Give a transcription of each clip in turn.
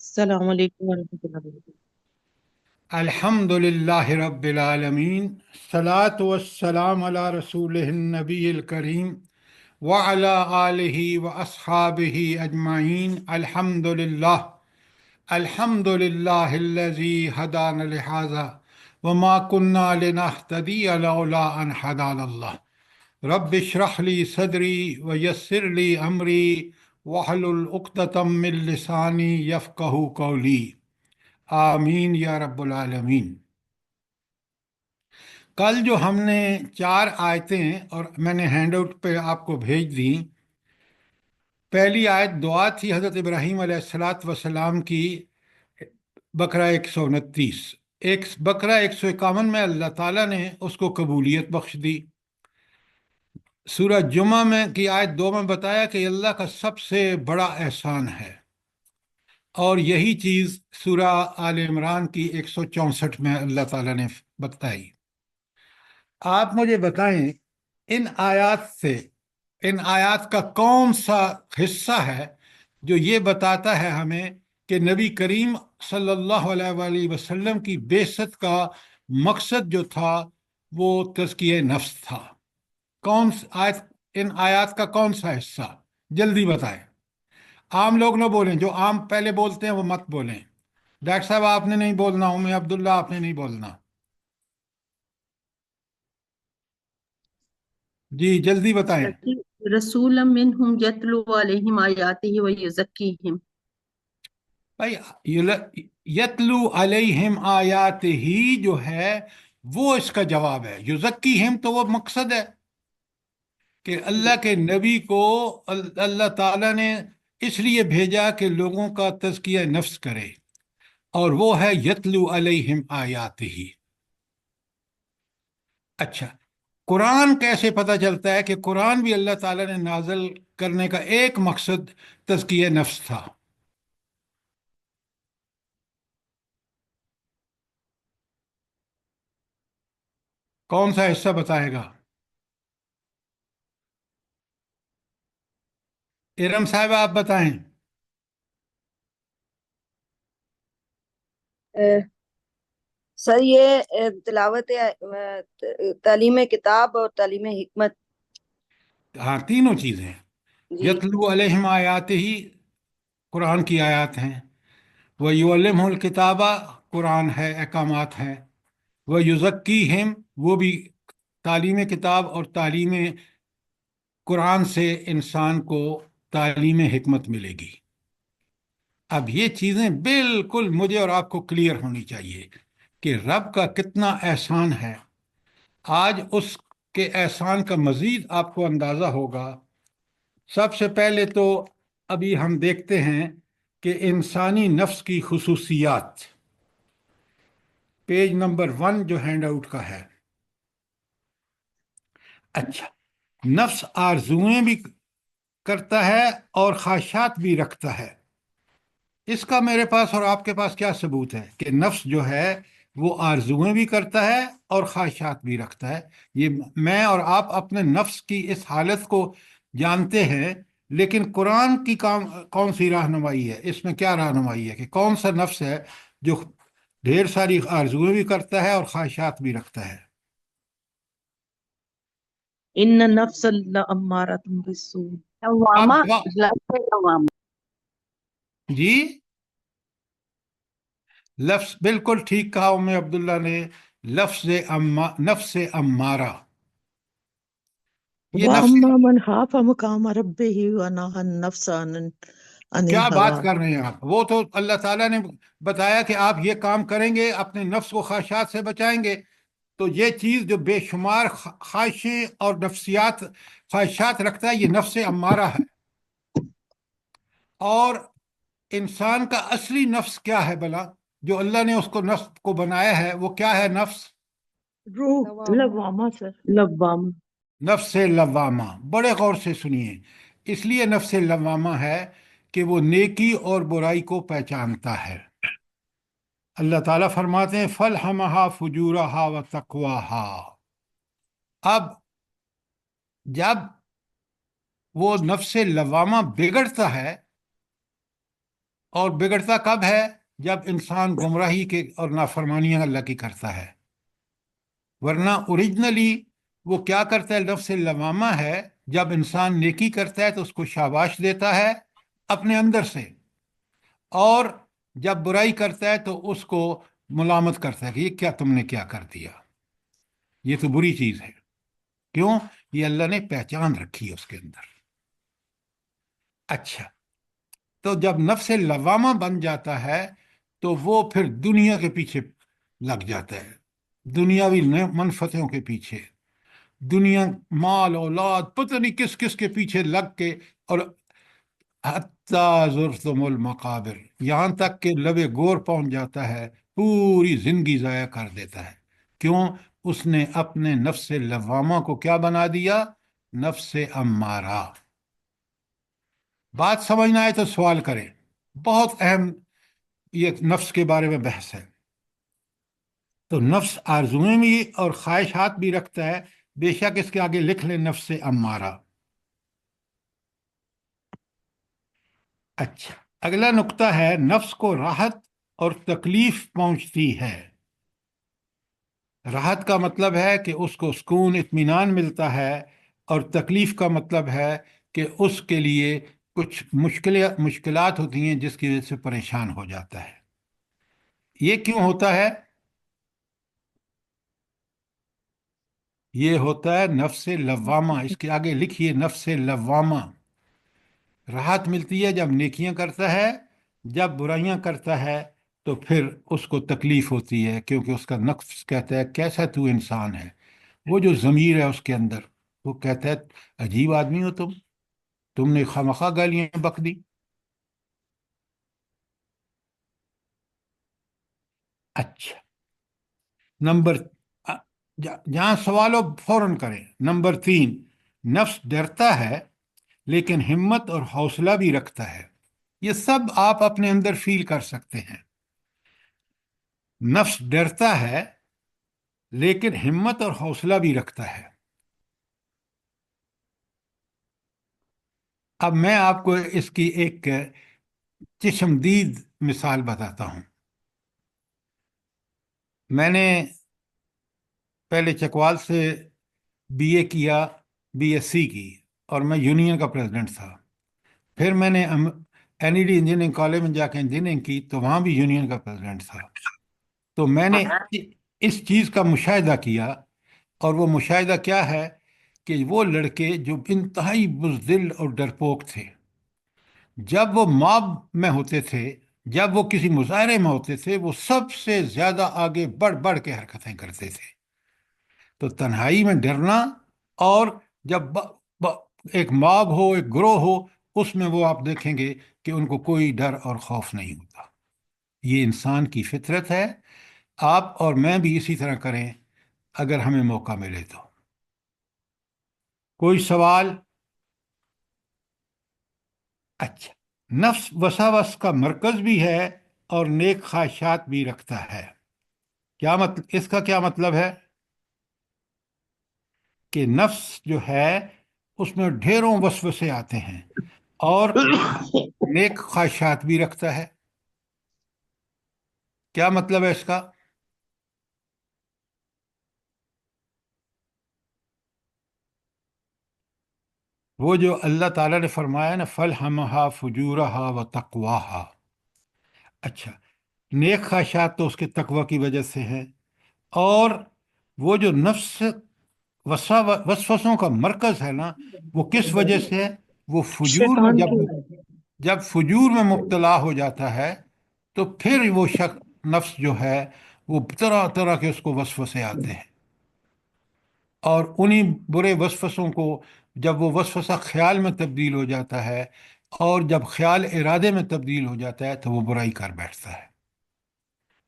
السلام علیکم ورحمۃ اللہ وبرکاتہ۔ الحمد للہ رب العالمین، الصلاۃ والسلام علی رسول النبی الکریم وعلی آلہ واصحابہ اجمعین۔ الحمد للہ، الحمد للہ الذی ہدانا لہذا وما کنا لنہتدی لولا ان ہدانا اللہ۔ رب اشرح لی صدری ویسر لی امری واحلل عقدۃ من لسانی یفقہوا قولی، آمین یا رب العالمین۔ کل جو ہم نے 4 آیتیں اور میں نے ہینڈ آؤٹ پہ آپ کو بھیج دیں، پہلی آیت دعا تھی حضرت ابراہیم علیہ الصلاۃ والسلام کی، بقرہ 129۔ بقرہ 151 میں اللہ تعالیٰ نے اس کو قبولیت بخش دی۔ سورہ جمعہ میں کی آیت 2 میں بتایا کہ اللہ کا سب سے بڑا احسان ہے، اور یہی چیز سورہ آل عمران کی 164 میں اللہ تعالیٰ نے بتائی۔ آپ مجھے بتائیں، ان آیات سے، ان آیات کا کون سا حصہ ہے جو یہ بتاتا ہے ہمیں کہ نبی کریم صلی اللہ علیہ وآلہ وسلم کی بعثت کا مقصد جو تھا وہ تزکیہ نفس تھا؟ کون آیت، ان آیات کا کون سا حصہ؟ جلدی بتائیں۔ عام لوگ نہ بولیں، جو عام پہلے بولتے ہیں وہ مت بولیں۔ ڈاکٹر صاحب آپ نے نہیں بولنا، عبداللہ آپ نے نہیں بولنا، جی جلدی بتائیں۔ رسولا منہم یتلو علیہم آیاتہ ویزکیہم۔ بھائی، یتلو علیہم آیات ہی جو ہے وہ اس کا جواب ہے، یزکیہم تو وہ مقصد ہے کہ اللہ کے نبی کو اللہ تعالیٰ نے اس لیے بھیجا کہ لوگوں کا تزکیہ نفس کرے، اور وہ ہے یتلو علیہم آیات ہی۔ اچھا، قرآن کیسے پتہ چلتا ہے کہ قرآن بھی اللہ تعالیٰ نے نازل کرنے کا ایک مقصد تزکیہ نفس تھا؟ کون سا حصہ بتائے گا؟ ارم صاحب آپ بتائیں۔ سر یہ تلاوت تعلیم کتاب اور تعلیم حکمت۔ ہاں، تینوں چیزیں۔ جی یتلو علیہم آیات ہی قرآن کی آیات ہیں، وَيُعَلِّمُهُ الْكِتَابَ قرآن ہے، احکامات ہیں، وَيُزَكِّيهِمْ وہ بھی تعلیم کتاب اور تعلیم قرآن سے انسان کو تعلیم حکمت ملے گی۔ اب یہ چیزیں بالکل مجھے اور آپ کو کلیئر ہونی چاہیے کہ رب کا کتنا احسان ہے۔ آج اس کے احسان کا مزید آپ کو اندازہ ہوگا۔ سب سے پہلے تو ابھی ہم دیکھتے ہیں کہ انسانی نفس کی خصوصیات، پیج نمبر 1 جو ہینڈ آؤٹ کا ہے۔ اچھا، نفس آرزویں بھی کرتا ہے اور خواہشات بھی رکھتا ہے۔ اس کا میرے پاس اور آپ کے پاس کیا ثبوت ہے کہ نفس جو ہے وہ آرزویں بھی کرتا ہے اور خواہشات بھی رکھتا ہے؟ یہ میں اور آپ اپنے نفس کی اس حالت کو جانتے ہیں، لیکن قرآن کی کون سی رہنمائی ہے؟ اس میں کیا رہنمائی ہے کہ کون سا نفس ہے جو ڈھیر ساری آرزویں بھی کرتا ہے اور خواہشات بھی رکھتا ہے؟ ان النفس لامارۃ بالسوء۔ آپ لوامہ، جواب، لفظ لوامہ۔ جی لفظ بالکل ٹھیک کہا عبداللہ نے، لفظ نفس امارہ، یہ نفس۔ واما من خاف مقام ربہ ونہى النفس عن کیا بات الہوى۔ کر رہے ہیں آپ؟ وہ تو اللہ تعالیٰ نے بتایا کہ آپ یہ کام کریں گے، اپنے نفس کو خواہشات سے بچائیں گے، تو یہ چیز جو بے شمار خواہشیں اور نفسیات خواہشات رکھتا ہے، یہ نفس امارہ ہے۔ اور انسان کا اصلی نفس کیا ہے بھلا؟ جو اللہ نے اس کو نفس کو بنایا ہے وہ کیا ہے؟ نفس، روح لوامہ۔ لوامہ سر، لوامہ۔ نفس لوامہ، بڑے غور سے سنیے۔ اس لیے نفس لوامہ ہے کہ وہ نیکی اور برائی کو پہچانتا ہے۔ اللہ تعالیٰ فرماتے ہیں فَالْهَمَهَا فُجُورَهَا وَتَقْوَاهَا۔ اب جب وہ نفس لوامہ بگڑتا ہے اور بگڑتا کب ہے؟ جب انسان گمراہی کے اور نافرمانیاں اللہ کی کرتا ہے، ورنہ اوریجنلی وہ کیا کرتا ہے؟ نفس لوامہ ہے. جب انسان نیکی کرتا ہے تو اس کو شاباش دیتا ہے اپنے اندر سے، اور جب برائی کرتا ہے تو اس کو ملامت کرتا ہے کہ یہ کیا تم نے کیا کر دیا، یہ تو بری چیز ہے. کیوں؟ یہ اللہ نے پہچان رکھی ہے اس کے اندر. اچھا، تو جب نفس لوامہ بن جاتا ہے تو وہ پھر دنیا کے پیچھے لگ جاتا ہے، دنیاوی منفتوں کے پیچھے، دنیا، مال، اولاد، پتہ نہیں کس کس کے پیچھے لگ کے، اور حتیٰ زرتم المقابر، یہاں تک کہ لبے گور پہنچ جاتا ہے، پوری زندگی ضائع کر دیتا ہے. کیوں؟ اس نے اپنے نفس لوامہ کو کیا بنا دیا؟ نفس امارہ. بات سمجھنا ہے تو سوال کریں، بہت اہم یہ نفس کے بارے میں بحث ہے. تو نفس آرزویں بھی اور خواہشات بھی رکھتا ہے، بے شک اس کے آگے لکھ لیں نفس امارہ. اچھا، اگلا نقطہ ہے نفس کو راحت اور تکلیف پہنچتی ہے. راحت کا مطلب ہے کہ اس کو سکون، اطمینان ملتا ہے، اور تکلیف کا مطلب ہے کہ اس کے لیے کچھ مشکلات ہوتی ہیں جس کی وجہ سے پریشان ہو جاتا ہے. یہ کیوں ہوتا ہے؟ یہ ہوتا ہے نفس لوامہ. اس کے آگے لکھیے نفس لوامہ. راحت ملتی ہے جب نیکیاں کرتا ہے، جب برائیاں کرتا ہے تو پھر اس کو تکلیف ہوتی ہے، کیونکہ اس کا نفس کہتا ہے کیسا تو انسان ہے. وہ جو ضمیر ہے اس کے اندر، وہ کہتا ہے عجیب آدمی ہو تم نے خواہ گالیاں بک دی. اچھا، نمبر جہاں سوال ہو فوراً کریں. نمبر 3، نفس ڈرتا ہے لیکن ہمت اور حوصلہ بھی رکھتا ہے. یہ سب آپ اپنے اندر فیل کر سکتے ہیں. نفس ڈرتا ہے لیکن ہمت اور حوصلہ بھی رکھتا ہے. اب میں آپ کو اس کی ایک چشمدید مثال بتاتا ہوں. میں نے پہلے چکوال سے بی اے کیا، بی ایس سی کی، اور میں یونین کا پریزیڈنٹ تھا. پھر میں نے N E D engineering college میں جا کے انجینئرنگ کی تو وہاں بھی یونین کا پریزیڈنٹ تھا. تو میں نے اس چیز کا مشاہدہ کیا، اور وہ مشاہدہ کیا ہے کہ وہ لڑکے جو انتہائی بزدل اور ڈرپوک تھے، جب وہ ماب میں ہوتے تھے، جب وہ کسی مظاہرے میں ہوتے تھے، وہ سب سے زیادہ آگے بڑھ بڑھ کے حرکتیں کرتے تھے. تو تنہائی میں ڈرنا، اور جب ایک ماب ہو، ایک گروہ ہو، اس میں وہ آپ دیکھیں گے کہ ان کو کوئی ڈر اور خوف نہیں ہوتا. یہ انسان کی فطرت ہے. آپ اور میں بھی اسی طرح کریں اگر ہمیں موقع ملے تو. کوئی سوال؟ اچھا، نفس وساوس کا مرکز بھی ہے اور نیک خواہشات بھی رکھتا ہے. کیا مطلب؟ اس کا کیا مطلب ہے؟ کہ نفس جو ہے اس میں ڈھیروں وسوسے آتے ہیں، اور نیک خواہشات بھی رکھتا ہے. کیا مطلب ہے اس کا؟ وہ جو اللہ تعالیٰ نے فرمایا نا فَالْهَمَهَا فُجُورَهَا وَتَقْوَاهَا. اچھا، نیک خواہشات تو اس کے تقوی کی وجہ سے ہیں، اور وہ جو نفس وسوسوں کا مرکز ہے نا، وہ کس وجہ سے ہے؟ وہ فجور میں، شیطان کی جب فجور میں مبتلا ہو جاتا ہے تو پھر وہ نفس جو ہے وہ طرح طرح کے اس کو وسوسے آتے ہیں، اور انہی برے وسوسوں کو جب وہ وسوسہ خیال میں تبدیل ہو جاتا ہے، اور جب خیال ارادے میں تبدیل ہو جاتا ہے تو وہ برائی کر بیٹھتا ہے.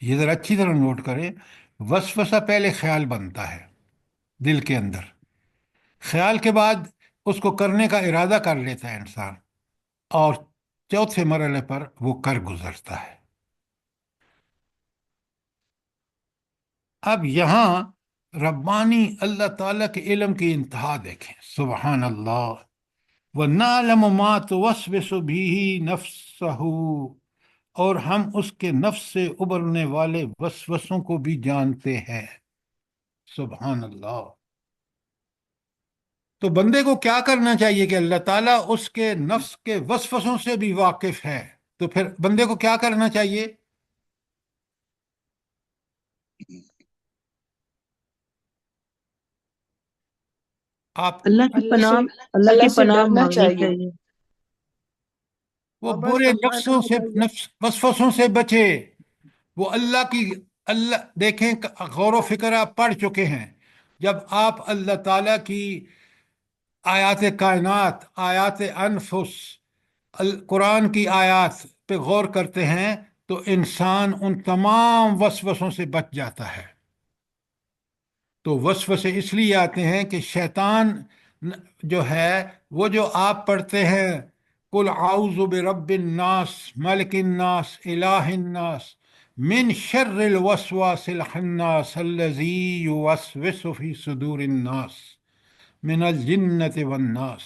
یہ ذرا اچھی طرح نوٹ کریں، وسوسہ پہلے خیال بنتا ہے دل کے اندر، خیال کے بعد اس کو کرنے کا ارادہ کر لیتا ہے انسان، اور چوتھے مرحلے پر وہ کر گزرتا ہے. اب یہاں ربانی اللہ تعالیٰ کے علم کی انتہا دیکھیں، سبحان اللہ. وَنَعْلَمُ مَا تُوَسْوِسُ بِهِ نَفْسُهُ اور ہم اس کے نفس سے ابھرنے والے وسوسوں کو بھی جانتے ہیں۔ سبحان اللہ۔ تو بندے کو کیا کرنا چاہیے کہ اللہ تعالیٰ اس کے نفس کے وسوسوں سے بھی واقف ہے، تو پھر بندے کو کیا کرنا چاہیے؟ آپ اللہ کی اللہ پناہ سے اللہ اللہ کی سے پناہ ڈرنا مانگنی چاہیے چاہیے۔ وہ اور بس برے اللہ نفسوں سے وسوسوں سے بچے، وہ اللہ دیکھیں، غور و فکر آپ پڑھ چکے ہیں۔ جب آپ اللہ تعالیٰ کی آیات کائنات، آیات انفس، قرآن کی آیات پہ غور کرتے ہیں تو انسان ان تمام وسوسوں سے بچ جاتا ہے۔ تو وسوسے اس لیے آتے ہیں کہ شیطان جو ہے، وہ جو آپ پڑھتے ہیں قل اعوذ برب الناس ملک الناس الہ الناس من شر الوسواس الخناس الذی یوسوس فی صدور الناس من الجنۃ والناس،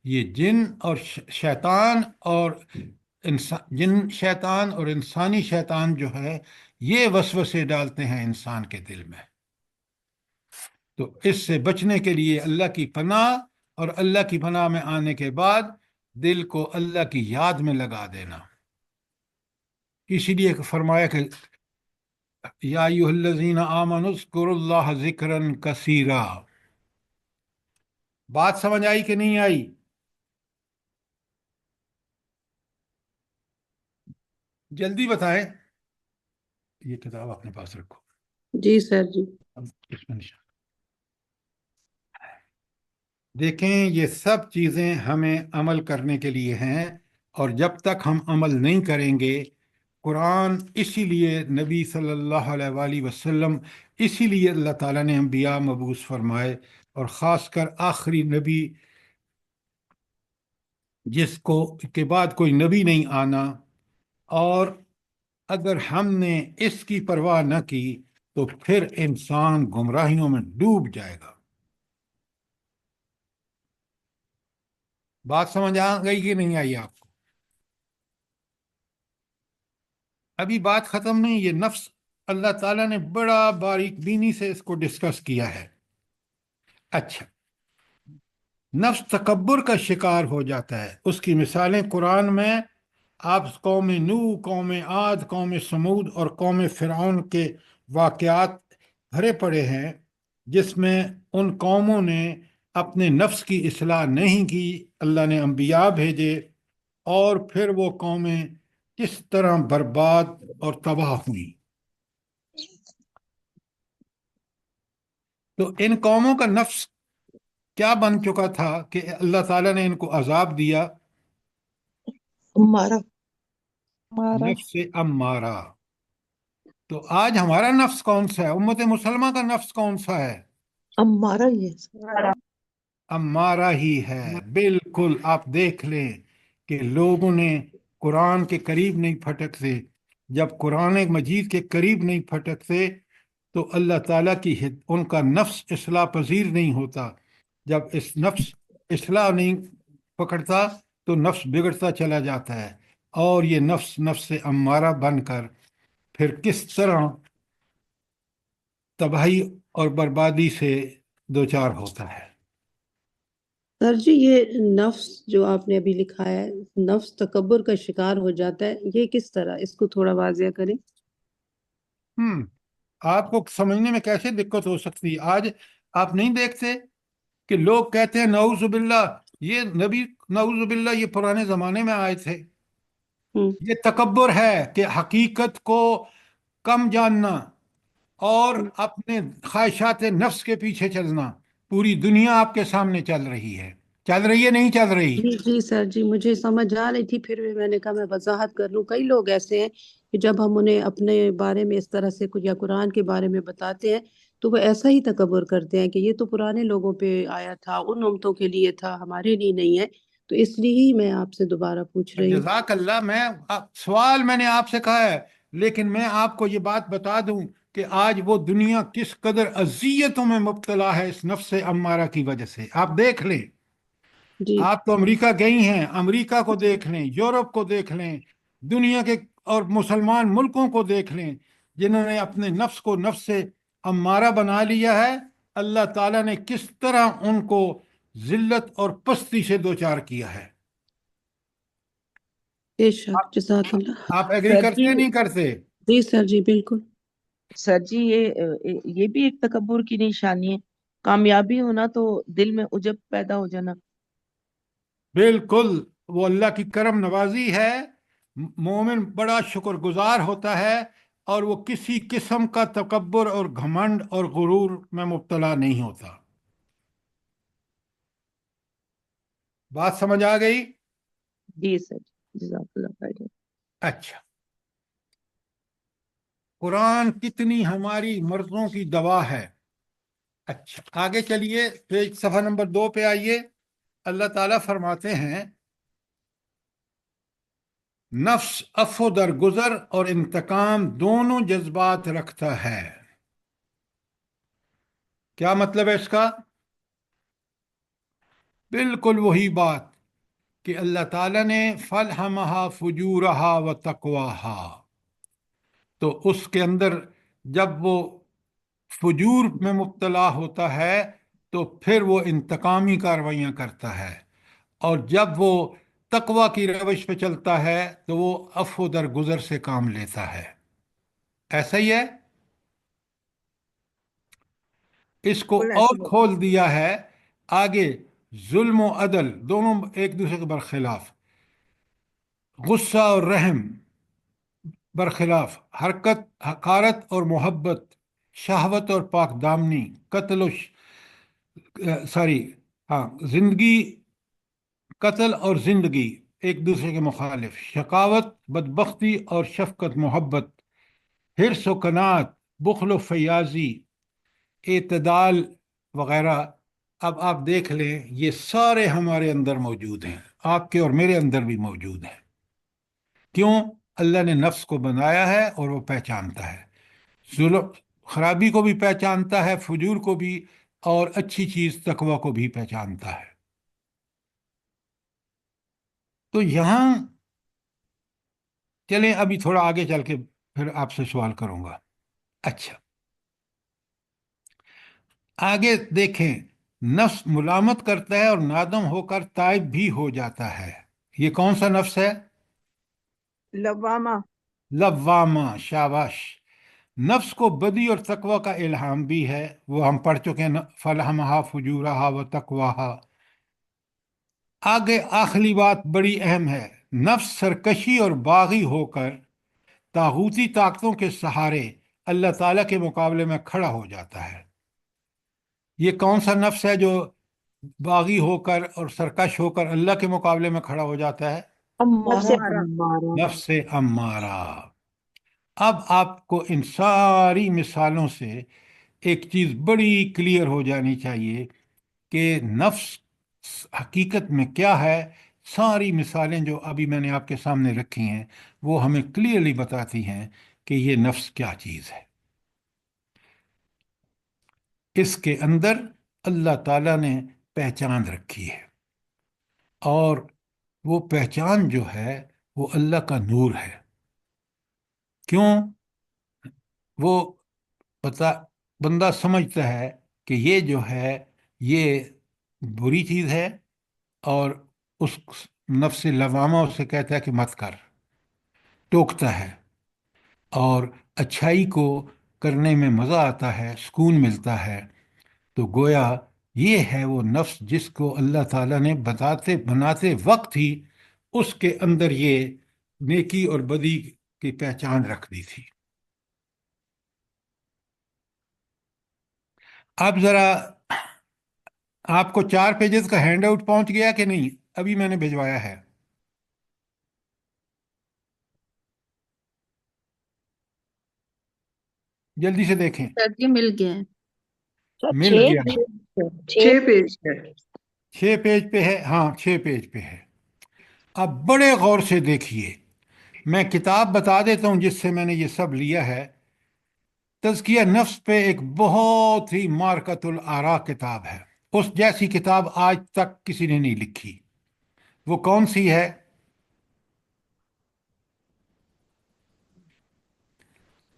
یہ جن اور شیطان اور شیطان اور انسانی شیطان جو ہے، یہ وسوسے ڈالتے ہیں انسان کے دل میں۔ تو اس سے بچنے کے لیے اللہ کی پناہ، اور اللہ کی پناہ میں آنے کے بعد دل کو اللہ کی یاد میں لگا دینا۔ اسی لیے فرمایا کہ یا ایھا الذین آمنوا اذکروا اللہ ذکرا کثیرا۔ بات سمجھ آئی کہ نہیں آئی؟ جلدی بتائیں۔ یہ کتاب اپنے پاس رکھو، جی سر جی۔ اب اس میں نشان دیکھیں، یہ سب چیزیں ہمیں عمل کرنے کے لیے ہیں، اور جب تک ہم عمل نہیں کریں گے، قرآن اسی لیے نبی صلی اللہ علیہ وآلہ وسلم، اسی لیے اللہ تعالیٰ نے انبیاء مبعوث فرمائے، اور خاص کر آخری نبی جس کو کے بعد کوئی نبی نہیں آنا، اور اگر ہم نے اس کی پرواہ نہ کی تو پھر انسان گمراہیوں میں ڈوب جائے گا۔ بات سمجھ آ گئی کہ نہیں آئی آپ کو؟ ابھی بات ختم نہیں، یہ نفس اللہ تعالیٰ نے بڑا باریک بینی سے اس کو ڈسکس کیا ہے۔ اچھا، نفس تکبر کا شکار ہو جاتا ہے، اس کی مثالیں قرآن میں آپ قوم نو، قوم عاد، قوم سمود اور قوم فرعون کے واقعات بھرے پڑے ہیں، جس میں ان قوموں نے اپنے نفس کی اصلاح نہیں کی، اللہ نے انبیاء بھیجے، اور پھر وہ قومیں کس طرح برباد اور تباہ ہوئی۔ تو ان قوموں کا نفس کیا بن چکا تھا کہ اللہ تعالیٰ نے ان کو عذاب دیا؟ ہمارا نفس امارہ۔ تو آج ہمارا نفس کون سا ہے؟ امت مسلمہ کا نفس کون سا ہے؟ ہمارا ہی ہے۔ امارہ ہی ہے، بالکل۔ آپ دیکھ لیں کہ لوگوں نے قرآن کے قریب نہیں پھٹکتے، جب قرآن مجید کے قریب نہیں پھٹکتے تو اللہ تعالیٰ کی ان کا نفس اصلاح پذیر نہیں ہوتا۔ جب اس نفس اصلاح نہیں پکڑتا تو نفس بگڑتا چلا جاتا ہے، اور یہ نفس امارہ بن کر پھر کس طرح تباہی اور بربادی سے دوچار ہوتا ہے۔ سر جی، یہ نفس جو آپ نے ابھی لکھا ہے، نفس تکبر کا شکار ہو جاتا ہے، یہ کس طرح؟ اس کو تھوڑا واضح کریں۔ آپ کو سمجھنے میں کیسے دقت ہو سکتی ہے؟ آج آپ نہیں دیکھتے کہ لوگ کہتے ہیں نعوذ باللہ، یہ نبی، نعوذ باللہ یہ پرانے زمانے میں آئے تھے۔ یہ تکبر ہے کہ حقیقت کو کم جاننا اور اپنے خواہشات نفس کے پیچھے چلنا۔ پوری دنیا آپ کے سامنے چل رہی ہے نہیں چل رہی؟ جی جی سر جی، مجھے سمجھ آ رہی تھی، پھر بھی میں نے کہا میں وضاحت کر لوں۔ کئی لوگ ایسے ہیں کہ جب ہم انہیں اپنے بارے میں اس طرح سے کچھ یا قرآن کے بارے میں بتاتے ہیں تو وہ ایسا ہی تکبر کرتے ہیں کہ یہ تو پرانے لوگوں پہ آیا تھا، ان امتوں کے لیے تھا، ہمارے لیے نہیں ہے۔ تو اس لیے ہی میں آپ سے دوبارہ پوچھ رہی ہوں۔ جزاک اللہ۔ سوال میں نے آپ سے کہا ہے، لیکن میں آپ کو یہ بات بتا دوں کہ آج وہ دنیا کس قدر اذیتوں میں مبتلا ہے اس نفس امارہ کی وجہ سے۔ آپ دیکھ لیں، جی آپ تو امریکہ گئی ہیں، امریکہ کو دیکھ لیں، یورپ کو دیکھ لیں، دنیا کے اور مسلمان ملکوں کو دیکھ لیں جنہوں نے اپنے نفس کو نفس سے امارہ بنا لیا ہے، اللہ تعالیٰ نے کس طرح ان کو ذلت اور پستی سے دوچار کیا ہے۔ بے شک، آپ جزاک اللہ۔ آپ ایگری سر کرتے جی ہیں نہیں کرتے؟ جی سر جی بالکل۔ سر جی یہ بھی ایک تکبر کی نشانی ہے، کامیابی ہونا تو دل میں عجب پیدا ہو جانا۔ بالکل، وہ اللہ کی کرم نوازی ہے۔ مومن بڑا شکر گزار ہوتا ہے اور وہ کسی قسم کا تکبر اور گھمنڈ اور غرور میں مبتلا نہیں ہوتا۔ بات سمجھ آ گئی؟ جی سر، جزاک اللہ خیر۔ اچھا، قرآن کتنی ہماری مرضوں کی دوا ہے۔ اچھا آگے چلیے، پیج صفحہ نمبر 2 پہ آئیے۔ اللہ تعالیٰ فرماتے ہیں نفس عفو درگزر اور انتقام دونوں جذبات رکھتا ہے۔ کیا مطلب ہے اس کا؟ بالکل وہی بات کہ اللہ تعالیٰ نے فَالْهَمَهَا فُجُورَهَا وَتَقْوَاهَا، تو اس کے اندر جب وہ فجور میں مبتلا ہوتا ہے تو پھر وہ انتقامی کارروائیاں کرتا ہے، اور جب وہ تقوی کی روش پہ چلتا ہے تو وہ عفو درگزر سے کام لیتا ہے۔ ایسا ہی ہے، اس کو بالکل اور ایسے ہوتا کھول دیا ہے آگے۔ ظلم و عدل دونوں ایک دوسرے کے برخلاف، غصہ اور رحم برخلاف، حقارت اور محبت، شہوت اور پاک دامنی، قتل و زندگی، قتل اور زندگی ایک دوسرے کے مخالف، شقاوت بدبختی اور شفقت محبت، حرص و قناعت، بخل و فیاضی، اعتدال وغیرہ۔ اب آپ دیکھ لیں یہ سارے ہمارے اندر موجود ہیں، آپ کے اور میرے اندر بھی موجود ہیں۔ کیوں؟ اللہ نے نفس کو بنایا ہے اور وہ پہچانتا ہے، ظلم خرابی کو بھی پہچانتا ہے، فجور کو بھی، اور اچھی چیز تقوی کو بھی پہچانتا ہے۔ تو یہاں چلیں ابھی تھوڑا آگے چل کے پھر آپ سے سوال کروں گا۔ اچھا آگے دیکھیں، نفس ملامت کرتا ہے اور نادم ہو کر تائب بھی ہو جاتا ہے۔ یہ کون سا نفس ہے؟ لوامہ۔ لوامہ، شاباش۔ نفس کو بدی اور تقوی کا الہام بھی ہے، وہ ہم پڑھ چکے ہیں، فَالْهَمَهَا فُجُورَهَا وَتَقْوَاهَا۔ آگے آخری بات بڑی اہم ہے، نفس سرکشی اور باغی ہو کر طاغوتی طاقتوں کے سہارے اللہ تعالیٰ کے مقابلے میں کھڑا ہو جاتا ہے۔ یہ کون سا نفس ہے جو باغی ہو کر اور سرکش ہو کر اللہ کے مقابلے میں کھڑا ہو جاتا ہے؟ نفس امارہ۔ نفس امارہ۔ اب آپ کو ان ساری مثالوں سے ایک چیز بڑی کلیئر ہو جانی چاہیے کہ نفس حقیقت میں کیا ہے۔ ساری مثالیں جو ابھی میں نے آپ کے سامنے رکھی ہیں وہ ہمیں کلیئرلی بتاتی ہیں کہ یہ نفس کیا چیز ہے۔ اس کے اندر اللہ تعالیٰ نے پہچان رکھی ہے، اور وہ پہچان جو ہے وہ اللہ کا نور ہے۔ کیوں؟ وہ بندہ سمجھتا ہے کہ یہ جو ہے یہ بری چیز ہے، اور اس نفس لوامہ اسے کہتا ہے کہ مت کر، ٹوکتا ہے، اور اچھائی کو کرنے میں مزہ آتا ہے، سکون ملتا ہے۔ تو گویا یہ ہے وہ نفس جس کو اللہ تعالیٰ نے بناتے وقت ہی اس کے اندر یہ نیکی اور بدی کی پہچان رکھ دی تھی۔ اب ذرا آپ کو 4 پیجز کا ہینڈ آؤٹ پہنچ گیا کہ نہیں؟ ابھی میں نے بھجوایا ہے، جلدی سے دیکھیں۔ سر جی مل گیا ہے۔ مل گیا، 6 پیج ہے۔ 6 پیج پہ ہے، ہاں 6 پیج پہ ہے۔ اب بڑے غور سے دیکھیے، میں کتاب بتا دیتا ہوں جس سے میں نے یہ سب لیا ہے۔ تزکیہ نفس پہ ایک بہت ہی مارکۃ الآراء کتاب ہے، اس جیسی کتاب آج تک کسی نے نہیں لکھی۔ وہ کون سی ہے؟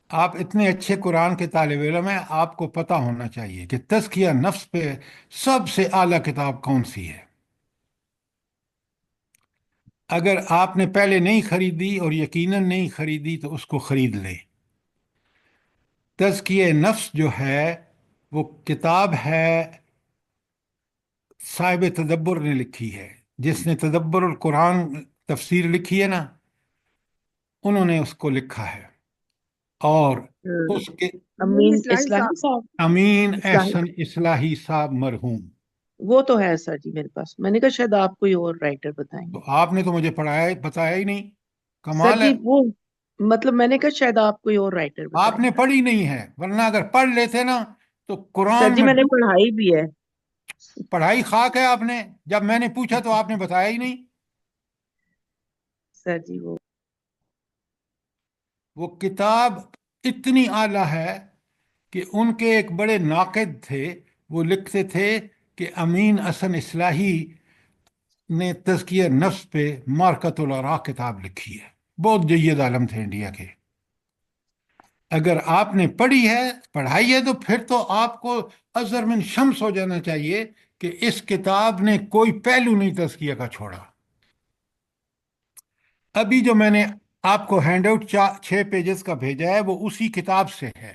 آپ اتنے اچھے قرآن کے طالب علم ہیں، آپ کو پتہ ہونا چاہیے کہ تزکیہ نفس پہ سب سے اعلیٰ کتاب کون سی ہے۔ اگر آپ نے پہلے نہیں خریدی اور یقیناً نہیں خریدی تو اس کو خرید لیں۔ تزکیہ نفس جو ہے وہ کتاب ہے صاحب تدبر نے لکھی ہے، جس نے تدبر القرآن تفسیر لکھی ہے نا، انہوں نے اس کو لکھا ہے۔ اور اس کے امین اسلائی اصلاحی صاحب، صاحب، امین اسلائی احسن اصلاحی صاحب مرحوم۔ وہ تو ہے سر جی میرے پاس، میں نے کہا شاید آپ کوئی اور رائٹر بتائیں تو گے۔ آپ نے تو مجھے پڑھایا بتایا ہی نہیں، سر کمال ہے۔ جی وہ مطلب میں نے کہا شاید آپ کوئی اور رائٹر آپ بتائیں نے گے۔ پڑھی نہیں ہے، ورنہ اگر پڑھ لیتے نا تو سر قرآن جی میں میں نے پڑھائی بھی ہے۔ پڑھائی خاک ہے آپ نے، جب میں نے پوچھا تو آپ نے بتایا ہی نہیں۔ سر جی وہ کتاب اتنی اعلیٰ ہے کہ ان کے ایک بڑے ناقد تھے، وہ لکھتے تھے کہ امین حسن اصلاحی نے تزکیہ نفس پہ مارکۃ الآراء کتاب لکھی ہے، بہت جید عالم تھے انڈیا کے۔ اگر آپ نے پڑھی ہے پڑھائی ہے تو پھر تو آپ کو ازر من شمس ہو جانا چاہیے کہ اس کتاب نے کوئی پہلو نہیں تزکیہ کا چھوڑا۔ ابھی جو میں نے آپ کو ہینڈ آؤٹ 6 پیجز کا بھیجا ہے وہ اسی کتاب سے ہے،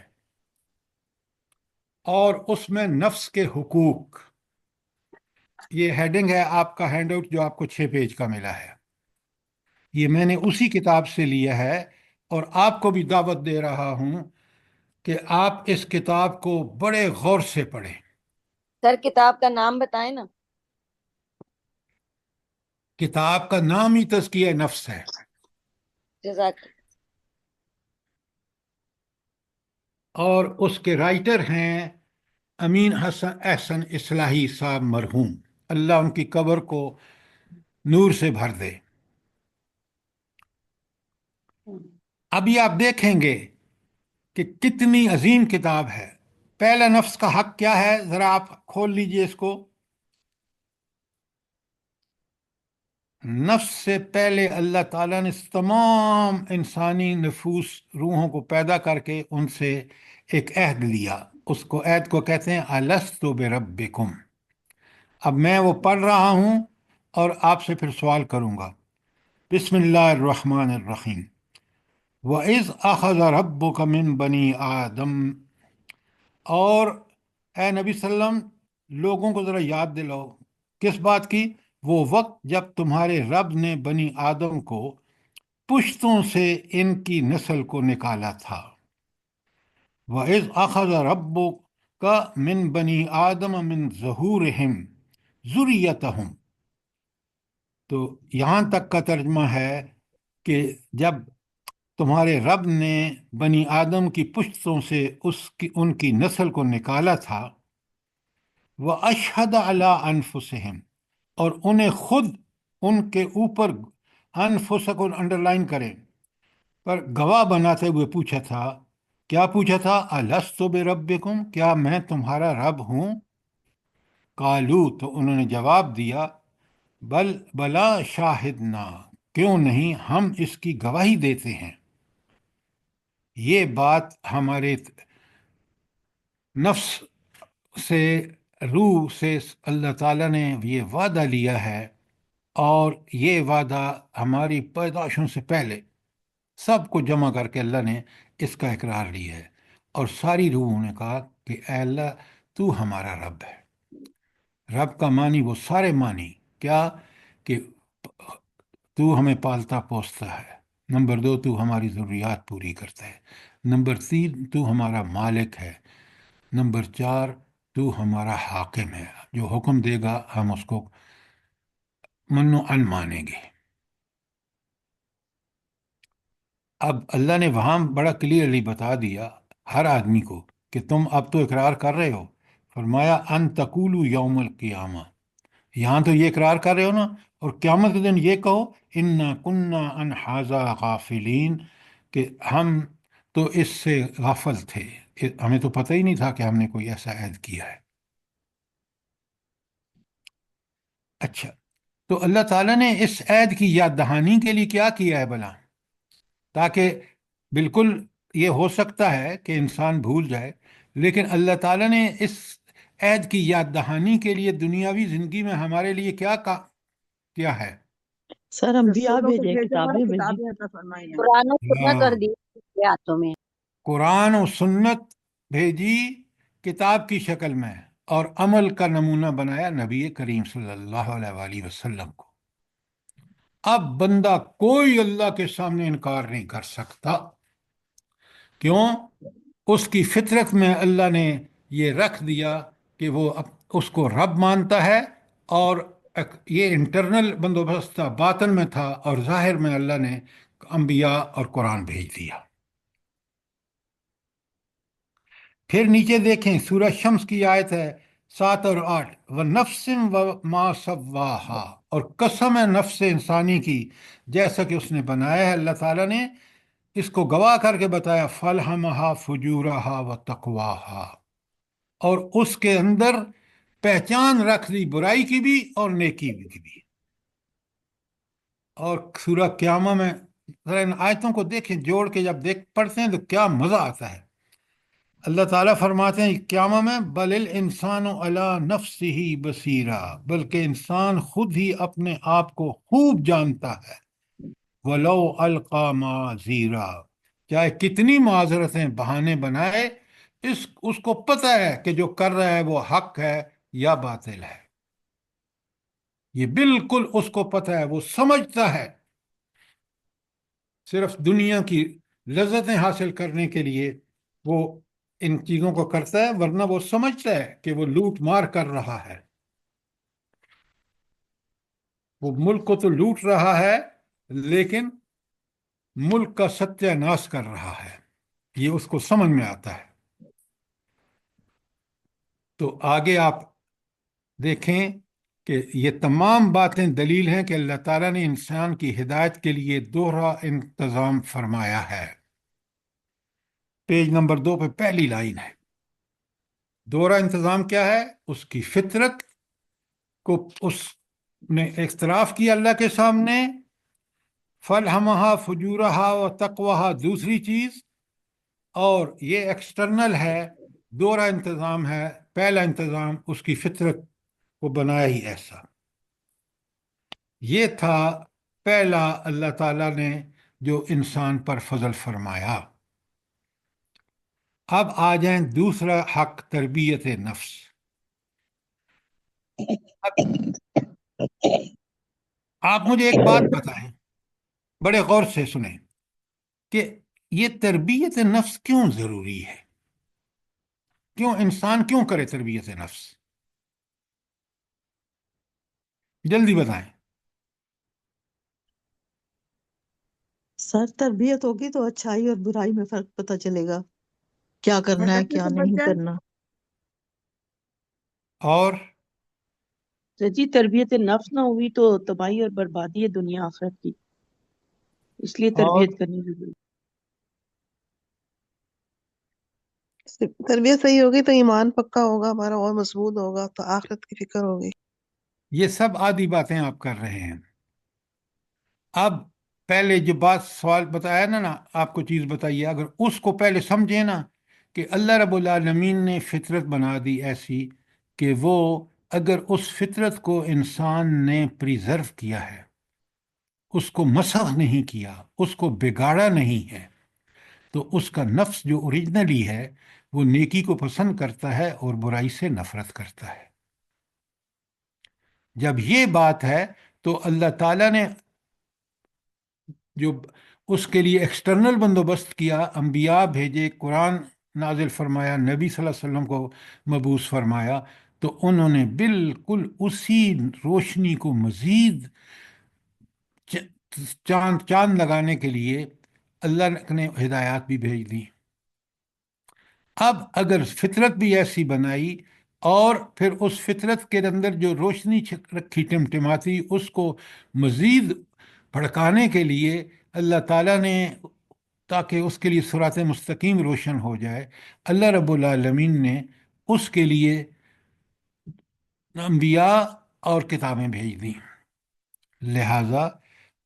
اور اس میں نفس کے حقوق، یہ ہیڈنگ ہے آپ کا ہینڈ آؤٹ جو آپ کو 6 پیج کا ملا ہے، یہ میں نے اسی کتاب سے لیا ہے۔ اور آپ کو بھی دعوت دے رہا ہوں کہ آپ اس کتاب کو بڑے غور سے پڑھیں۔ سر کتاب کا نام بتائیں نا۔ کتاب کا نام ہی تزکیہ نفس ہے، جزاک اور اس کے رائٹر ہیں امین حسن احسن اصلاحی صاحب مرحوم، اللہ ان کی قبر کو نور سے بھر دے۔ ابھی آپ دیکھیں گے کہ کتنی عظیم کتاب ہے۔ پہلا نفس کا حق کیا ہے، ذرا آپ کھول لیجئے اس کو۔ نفس سے پہلے اللہ تعالیٰ نے تمام انسانی نفوس روحوں کو پیدا کر کے ان سے ایک عہد لیا، اس کو عہد کو کہتے ہیں الستُ بربکم۔ اب میں وہ پڑھ رہا ہوں اور آپ سے پھر سوال کروں گا۔ بسم اللہ الرحمن الرحیم۔ وَإِذْ أَخَذَ رَبُّكَ مِن بَنِي آدَمَ، اور اے نبی صلی اللہ علیہ وسلم لوگوں کو ذرا یاد دلاؤ کس بات کی؟ وہ وقت جب تمہارے رب نے بنی آدم کو پشتوں سے ان کی نسل کو نکالا تھا۔ وَإِذْ أَخَذَ رَبُّكَ مِن بَنِي آدَمَ مِن ظُهُورِهِمْ ذُرِّيَّتَهُمْ، تو یہاں تک کا ترجمہ ہے کہ جب تمہارے رب نے بنی آدم کی پشتوں سے ان کی نسل کو نکالا تھا، وَأَشْهَدَ عَلَىٰ أَنفُسِهِمْ، اور انہیں خود ان کے اوپر، انفسکم انڈرلائن کریں، پر گواہ بناتے ہوئے پوچھا تھا۔ کیا پوچھا تھا؟ الستُ بربکم، کیا میں تمہارا رب ہوں؟ قالو، تو انہوں نے جواب دیا بل بلا شاہدنا، کیوں نہیں، ہم اس کی گواہی دیتے ہیں۔ یہ بات ہمارے نفس سے، روح سے اللہ تعالیٰ نے یہ وعدہ لیا ہے، اور یہ وعدہ ہماری پیدائشوں سے پہلے سب کو جمع کر کے اللہ نے اس کا اقرار لیا ہے، اور ساری روحوں نے کہا کہ اے اللہ تو ہمارا رب ہے۔ رب کا معنی وہ سارے معنی کیا کہ تو ہمیں پالتا پوستا ہے، نمبر 2 تو ہماری ضروریات پوری کرتا ہے، نمبر 3 تو ہمارا مالک ہے، نمبر 4 تو ہمارا حاکم ہے، جو حکم دے گا ہم اس کو من و ان مانیں گے۔ اب اللہ نے وہاں بڑا کلیئرلی بتا دیا ہر آدمی کو کہ تم اب تو اقرار کر رہے ہو، فرمایا ان تقولوا یوم القیامہ، یہاں تو یہ اقرار کر رہے ہو نا، اور قیامت کے دن یہ کہو انا کنا عن ھذا غافلین، کہ ہم تو اس سے غافل تھے، ہمیں تو پتہ ہی نہیں تھا کہ ہم نے کوئی ایسا عہد کیا ہے۔ اچھا، تو اللہ تعالیٰ نے اس عہد کی یاد دہانی کے لیے کیا کیا ہے بھلا؟ تاکہ بالکل یہ ہو سکتا ہے کہ انسان بھول جائے، لیکن اللہ تعالیٰ نے اس عہد کی یاد دہانی کے لیے دنیاوی زندگی میں ہمارے لیے کیا ہے؟ سر انبیاء رسولوں کو بھیجے، بھیجا اور کتابیں بھیجی۔ کتابیں عطا فرمائی ہیں۔ قرآن و سنت ہاں، اور دین کے ہاتھوں میں ہے۔ قرآن و سنت بھیجی کتاب کی شکل میں، اور عمل کا نمونہ بنایا نبی کریم صلی اللہ علیہ وآلہ وسلم کو۔ اب بندہ کوئی اللہ کے سامنے انکار نہیں کر سکتا، کیوں؟ اس کی فطرت میں اللہ نے یہ رکھ دیا کہ وہ اس کو رب مانتا ہے، اور یہ انٹرنل بندوبست تھا، باطن میں تھا، اور ظاہر میں اللہ نے انبیاء اور قرآن بھیج دیا۔ پھر نیچے دیکھیں، سورہ شمس کی آیت ہے 7 اور 8، وَنَفْسٍ وَمَا سَوَّاهَا، اور قسم ہے نفس انسانی کی جیسا کہ اس نے بنایا ہے۔ اللہ تعالیٰ نے اس کو گواہ کر کے بتایا، فَأَلْهَمَهَا فُجُورَهَا وَتَقْوَاهَا، اور اس کے اندر پہچان رکھ دی برائی کی بھی اور نیکی کی بھی۔ اور سورہ قیامہ میں ذرا ان آیتوں کو دیکھیں، جوڑ کے جب پڑھتے ہیں تو کیا مزہ آتا ہے۔ اللہ تعالیٰ فرماتے ہیں قیامہ میں، بل الانسان علی نفسہ بصیرہ، بلکہ انسان خود ہی اپنے آپ کو خوب جانتا ہے، ولو القی معاذیرا، چاہے کتنی معذرتیں بہانے بنائے، اس کو پتہ ہے کہ جو کر رہا ہے وہ حق ہے یا باطل ہے، یہ بالکل اس کو پتہ ہے، وہ سمجھتا ہے، صرف دنیا کی لذتیں حاصل کرنے کے لیے وہ ان چیزوں کو کرتا ہے، ورنہ وہ سمجھتا ہے کہ وہ لوٹ مار کر رہا ہے، وہ ملک کو تو لوٹ رہا ہے لیکن ملک کا ستیہ ناش کر رہا ہے، یہ اس کو سمجھ میں آتا ہے۔ تو آگے آپ دیکھیں کہ یہ تمام باتیں دلیل ہیں کہ اللہ تعالیٰ نے انسان کی ہدایت کے لیے دوہرا انتظام فرمایا ہے۔ پیج نمبر 2 پہ پہلی لائن ہے، دوہرا انتظام کیا ہے؟ اس کی فطرت کو اس نے اختلاف کیا اللہ کے سامنے، فَأَلْهَمَهَا فُجُورَهَا وَتَقْوَاهَا دوسری چیز، اور یہ ایکسٹرنل ہے، دوہرا انتظام ہے۔ پہلا انتظام اس کی فطرت کو بنایا ہی ایسا، یہ تھا پہلا اللہ تعالیٰ نے جو انسان پر فضل فرمایا۔ اب آ جائیں دوسرا حق، تربیت نفس۔ آپ مجھے ایک بات بتائیں، بڑے غور سے سنیں، کہ یہ تربیت نفس کیوں ضروری ہے؟ کیوں انسان کیوں کرے تربیت نفس؟ جلدی بتائیں۔ سر تربیت ہوگی تو اچھائی اور برائی میں فرق پتہ چلے گا، کیا کرنا ہے بھٹکنے کیا سے بچ نہیں جائے۔ کرنا۔ اور جی تربیت نفس نہ ہوئی تو تباہی اور بربادی ہے دنیا آخرت کی، اس لیے تربیت کرنی ضروری ہے۔ تربیت صحیح ہوگی تو ایمان پکا ہوگا ہمارا اور مضبوط ہوگا، تو آخرت کی فکر ہوگی۔ یہ سب آدھی باتیں آپ کر رہے ہیں۔ اب پہلے جو سوال بتایا نا آپ کو چیز بتائیے، اگر اس کو پہلے سمجھے نا کہ اللہ رب العالمین نے فطرت بنا دی ایسی کہ وہ اگر اس فطرت کو انسان نے پریزرو کیا ہے، اس کو مسخ نہیں کیا، اس کو بگاڑا نہیں ہے، تو اس کا نفس جو اوریجنلی ہے وہ نیکی کو پسند کرتا ہے اور برائی سے نفرت کرتا ہے۔ جب یہ بات ہے تو اللہ تعالیٰ نے جو اس کے لیے ایکسٹرنل بندوبست کیا، انبیاء بھیجے، قرآن نازل فرمایا، نبی صلی اللہ علیہ وسلم کو مبعوث فرمایا، تو انہوں نے بالکل اسی روشنی کو مزید چاند لگانے کے لیے اللہ نے ہدایات بھی بھیج دی۔ اب اگر فطرت بھی ایسی بنائی اور پھر اس فطرت کے اندر جو روشنی رکھی ٹمٹماتی، اس کو مزید بھڑکانے کے لیے اللہ تعالیٰ نے، تاکہ اس کے لیے صراط مستقیم روشن ہو جائے، اللہ رب العالمین نے اس کے لیے انبیاء اور کتابیں بھیج دیں۔ لہٰذا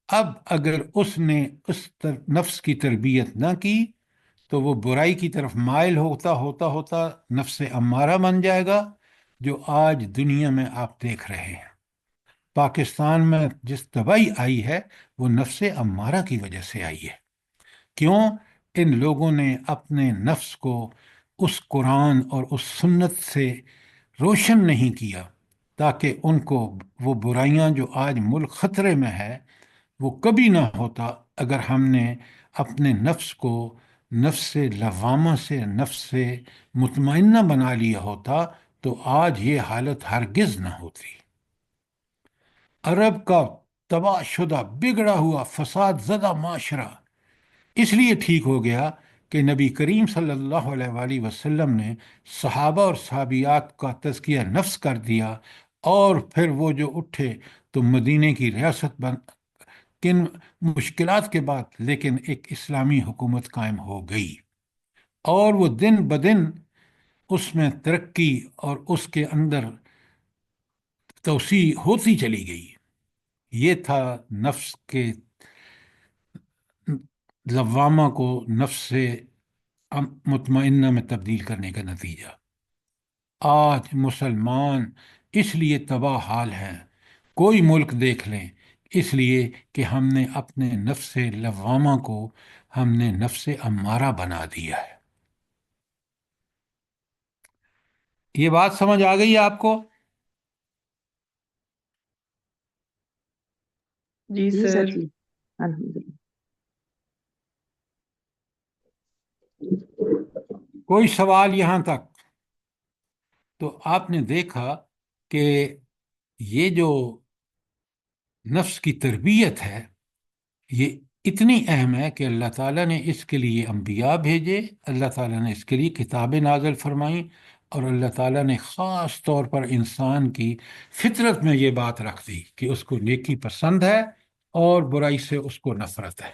اب اگر اس نے اس نفس کی تربیت نہ کی تو وہ برائی کی طرف مائل ہوتا ہوتا ہوتا نفس امارہ بن جائے گا، جو آج دنیا میں آپ دیکھ رہے ہیں۔ پاکستان میں جس تباہی آئی ہے وہ نفس امارہ کی وجہ سے آئی ہے۔ کیوں؟ ان لوگوں نے اپنے نفس کو اس قرآن اور اس سنت سے روشن نہیں کیا، تاکہ ان کو وہ برائیاں جو آج ملک خطرے میں ہے وہ کبھی نہ ہوتا اگر ہم نے اپنے نفس کو نفس لوامہ سے نفس مطمئنہ بنا لیا ہوتا، تو آج یہ حالت ہرگز نہ ہوتی۔ عرب کا تباہ شدہ بگڑا ہوا فساد زدہ معاشرہ اس لیے ٹھیک ہو گیا کہ نبی کریم صلی اللہ علیہ وآلہ وسلم نے صحابہ اور صحابیات کا تزکیہ نفس کر دیا، اور پھر وہ جو اٹھے تو مدینے کی ریاست کن مشکلات کے بعد لیکن ایک اسلامی حکومت قائم ہو گئی، اور وہ دن بدن اس میں ترقی اور اس کے اندر توسیع ہوتی چلی گئی۔ یہ تھا نفس کے لوامہ کو نفس سے مطمئنہ میں تبدیل کرنے کا نتیجہ۔ آج مسلمان اس لیے تباہ حال ہیں، کوئی ملک دیکھ لیں، اس لیے کہ ہم نے اپنے نفس لوامہ کو ہم نے نفس امارہ بنا دیا ہے۔ یہ بات سمجھ آ گئی آپ کو؟ جی جی سر، سر جی۔ الحمدللہ۔ کوئی سوال یہاں تک؟ تو آپ نے دیکھا کہ یہ جو نفس کی تربیت ہے یہ اتنی اہم ہے کہ اللہ تعالیٰ نے اس کے لیے انبیاء بھیجے، اللہ تعالیٰ نے اس کے لیے کتابیں نازل فرمائیں، اور اللہ تعالیٰ نے خاص طور پر انسان کی فطرت میں یہ بات رکھ دی کہ اس کو نیکی پسند ہے اور برائی سے اس کو نفرت ہے۔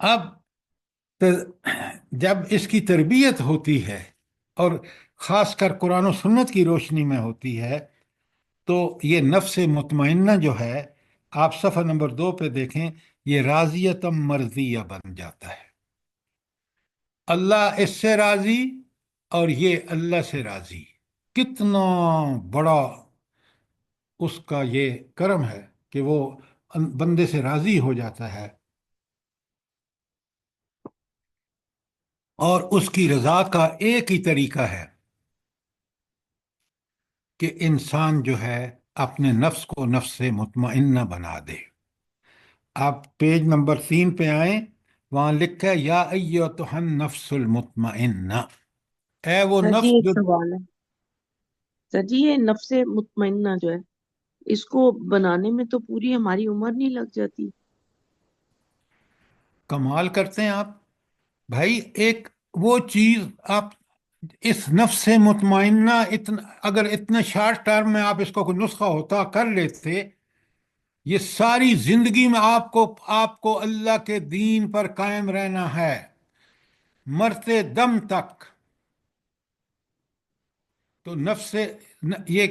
اب جب اس کی تربیت ہوتی ہے اور خاص کر قرآن و سنت کی روشنی میں ہوتی ہے، تو یہ نفس مطمئنہ جو ہے، آپ صفحہ نمبر 2 پہ دیکھیں، یہ راضیتم مرضیہ بن جاتا ہے۔ اللہ اس سے راضی اور یہ اللہ سے راضی۔ کتنا بڑا اس کا یہ کرم ہے کہ وہ بندے سے راضی ہو جاتا ہے، اور اس کی رضا کا ایک ہی طریقہ ہے کہ انسان جو ہے اپنے نفس کو نفس مطمئنہ بنا دے۔ آپ پیج نمبر 3 پہ آئیں، وہاں لکھا ہے یا ایتھا النفس المطمئنہ، اے وہ سر جی نفس ایک جو… سوال ہے، سر جی یہ نفس مطمئنہ جو ہے اس کو بنانے میں تو پوری ہماری عمر نہیں لگ جاتی؟ کمال کرتے ہیں آپ بھائی، ایک وہ چیز آپ اس نفس مطمئنہ اگر اتنے شارٹ ٹرم میں آپ اس کو کوئی نسخہ ہوتا کر لیتے، یہ ساری زندگی میں آپ کو اللہ کے دین پر قائم رہنا ہے مرتے دم تک۔ تو یہ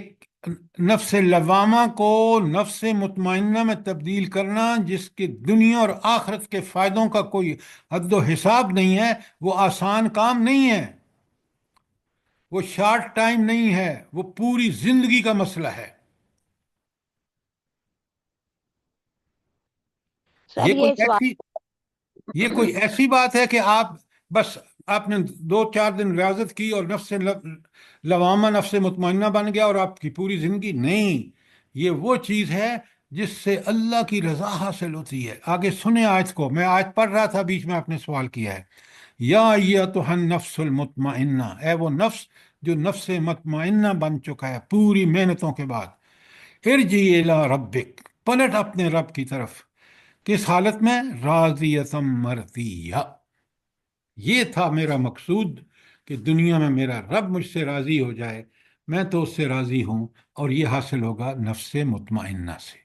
نفس لوامہ کو نفس مطمئنہ میں تبدیل کرنا، جس کے دنیا اور آخرت کے فائدوں کا کوئی حد و حساب نہیں ہے، وہ آسان کام نہیں ہے، وہ شارٹ ٹائم نہیں ہے، وہ پوری زندگی کا مسئلہ ہے۔ سر یہ سوال یہ کوئی ایسی بات ہے کہ آپ بس آپ نے 2-4 دن ریاضت کی اور نفس لوامہ نفس مطمئنہ بن گیا اور آپ کی پوری زندگی؟ نہیں، یہ وہ چیز ہے جس سے اللہ کی رضا حاصل ہوتی ہے۔ آگے سنیں آیت کو، میں آیت پڑھ رہا تھا، بیچ میں آپ نے سوال کیا ہے۔ یا ایتھا النفس المطمئنہ، اے وہ نفس جو نفس مطمئنہ بن چکا ہے پوری محنتوں کے بعد، ارجعی الی ربک، پلٹ اپنے رب کی طرف، کس حالت میں؟ راضیتم مرضیہ۔ یہ تھا میرا مقصود کہ دنیا میں میرا رب مجھ سے راضی ہو جائے، میں تو اس سے راضی ہوں، اور یہ حاصل ہوگا نفس مطمئنہ سے۔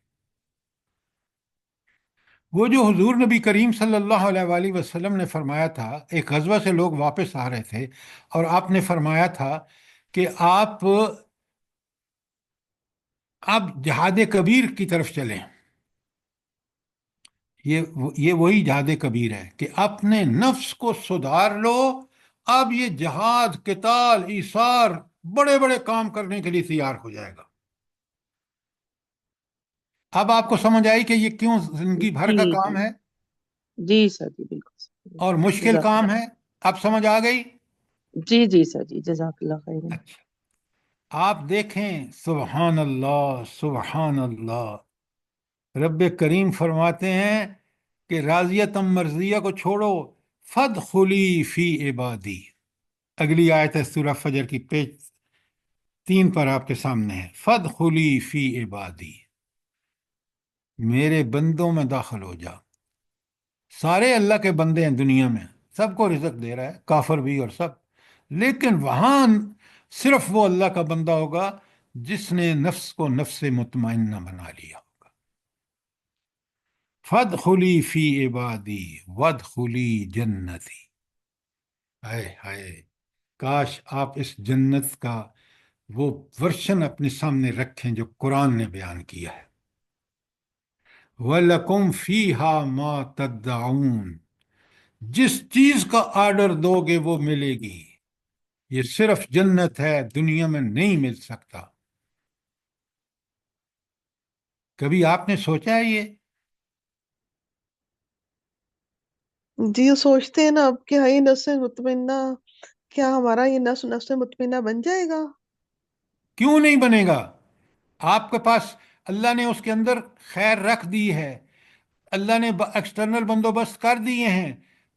وہ جو حضور نبی کریم صلی اللہ علیہ وآلہ وسلم نے فرمایا تھا، ایک غزوہ سے لوگ واپس آ رہے تھے اور آپ نے فرمایا تھا کہ آپ جہاد کبیر کی طرف چلیں، یہ وہی جہاد کبیر ہے کہ اپنے نفس کو سدھار لو. اب یہ جہاد، قتال، ایثار، بڑے بڑے کام کرنے کے لیے تیار ہو جائے گا. اب آپ کو سمجھ آئی کہ یہ کیوں زندگی بھر جی کا جی کام ہے جی سر جی، بالکل اور مشکل جزاک کام ہے. اب سمجھ آ گئی؟ اللہ. جی جی سر جی، جزاک اللہ خیر. اچھا، آپ دیکھیں، سبحان اللہ سبحان اللہ. رب کریم فرماتے ہیں کہ راضیتم مرضیہ کو چھوڑو، فادخلی فی عبادی. اگلی آیت ہے سورہ فجر کی پیج 3 پر آپ کے سامنے ہے. فادخلی فی عبادی، میرے بندوں میں داخل ہو جا. سارے اللہ کے بندے ہیں دنیا میں، سب کو رزق دے رہا ہے، کافر بھی اور سب. لیکن وہاں صرف وہ اللہ کا بندہ ہوگا جس نے نفس کو نفس مطمئنہ بنا لیا ہوگا. فادخلی فی عبادی وادخلی جنتی. ہائے ہائے، کاش آپ اس جنت کا وہ ورشن اپنے سامنے رکھیں جو قرآن نے بیان کیا ہے. وَلَكُمْ فِيهَا مَا تَدَّعُونَ. جس چیز کا آرڈر دو گے وہ ملے گی. یہ صرف جنت ہے، دنیا میں نہیں مل سکتا. کبھی آپ نے سوچا ہے یہ؟ جی وہ سوچتے ہیں نا اب کہ ہائی نفس مطمئنہ، کیا ہمارا یہ نفس مطمئنہ بن جائے گا؟ کیوں نہیں بنے گا؟ آپ کے پاس اللہ نے اس کے اندر خیر رکھ دی ہے، اللہ نے ایکسٹرنل بندوبست کر دیے ہیں.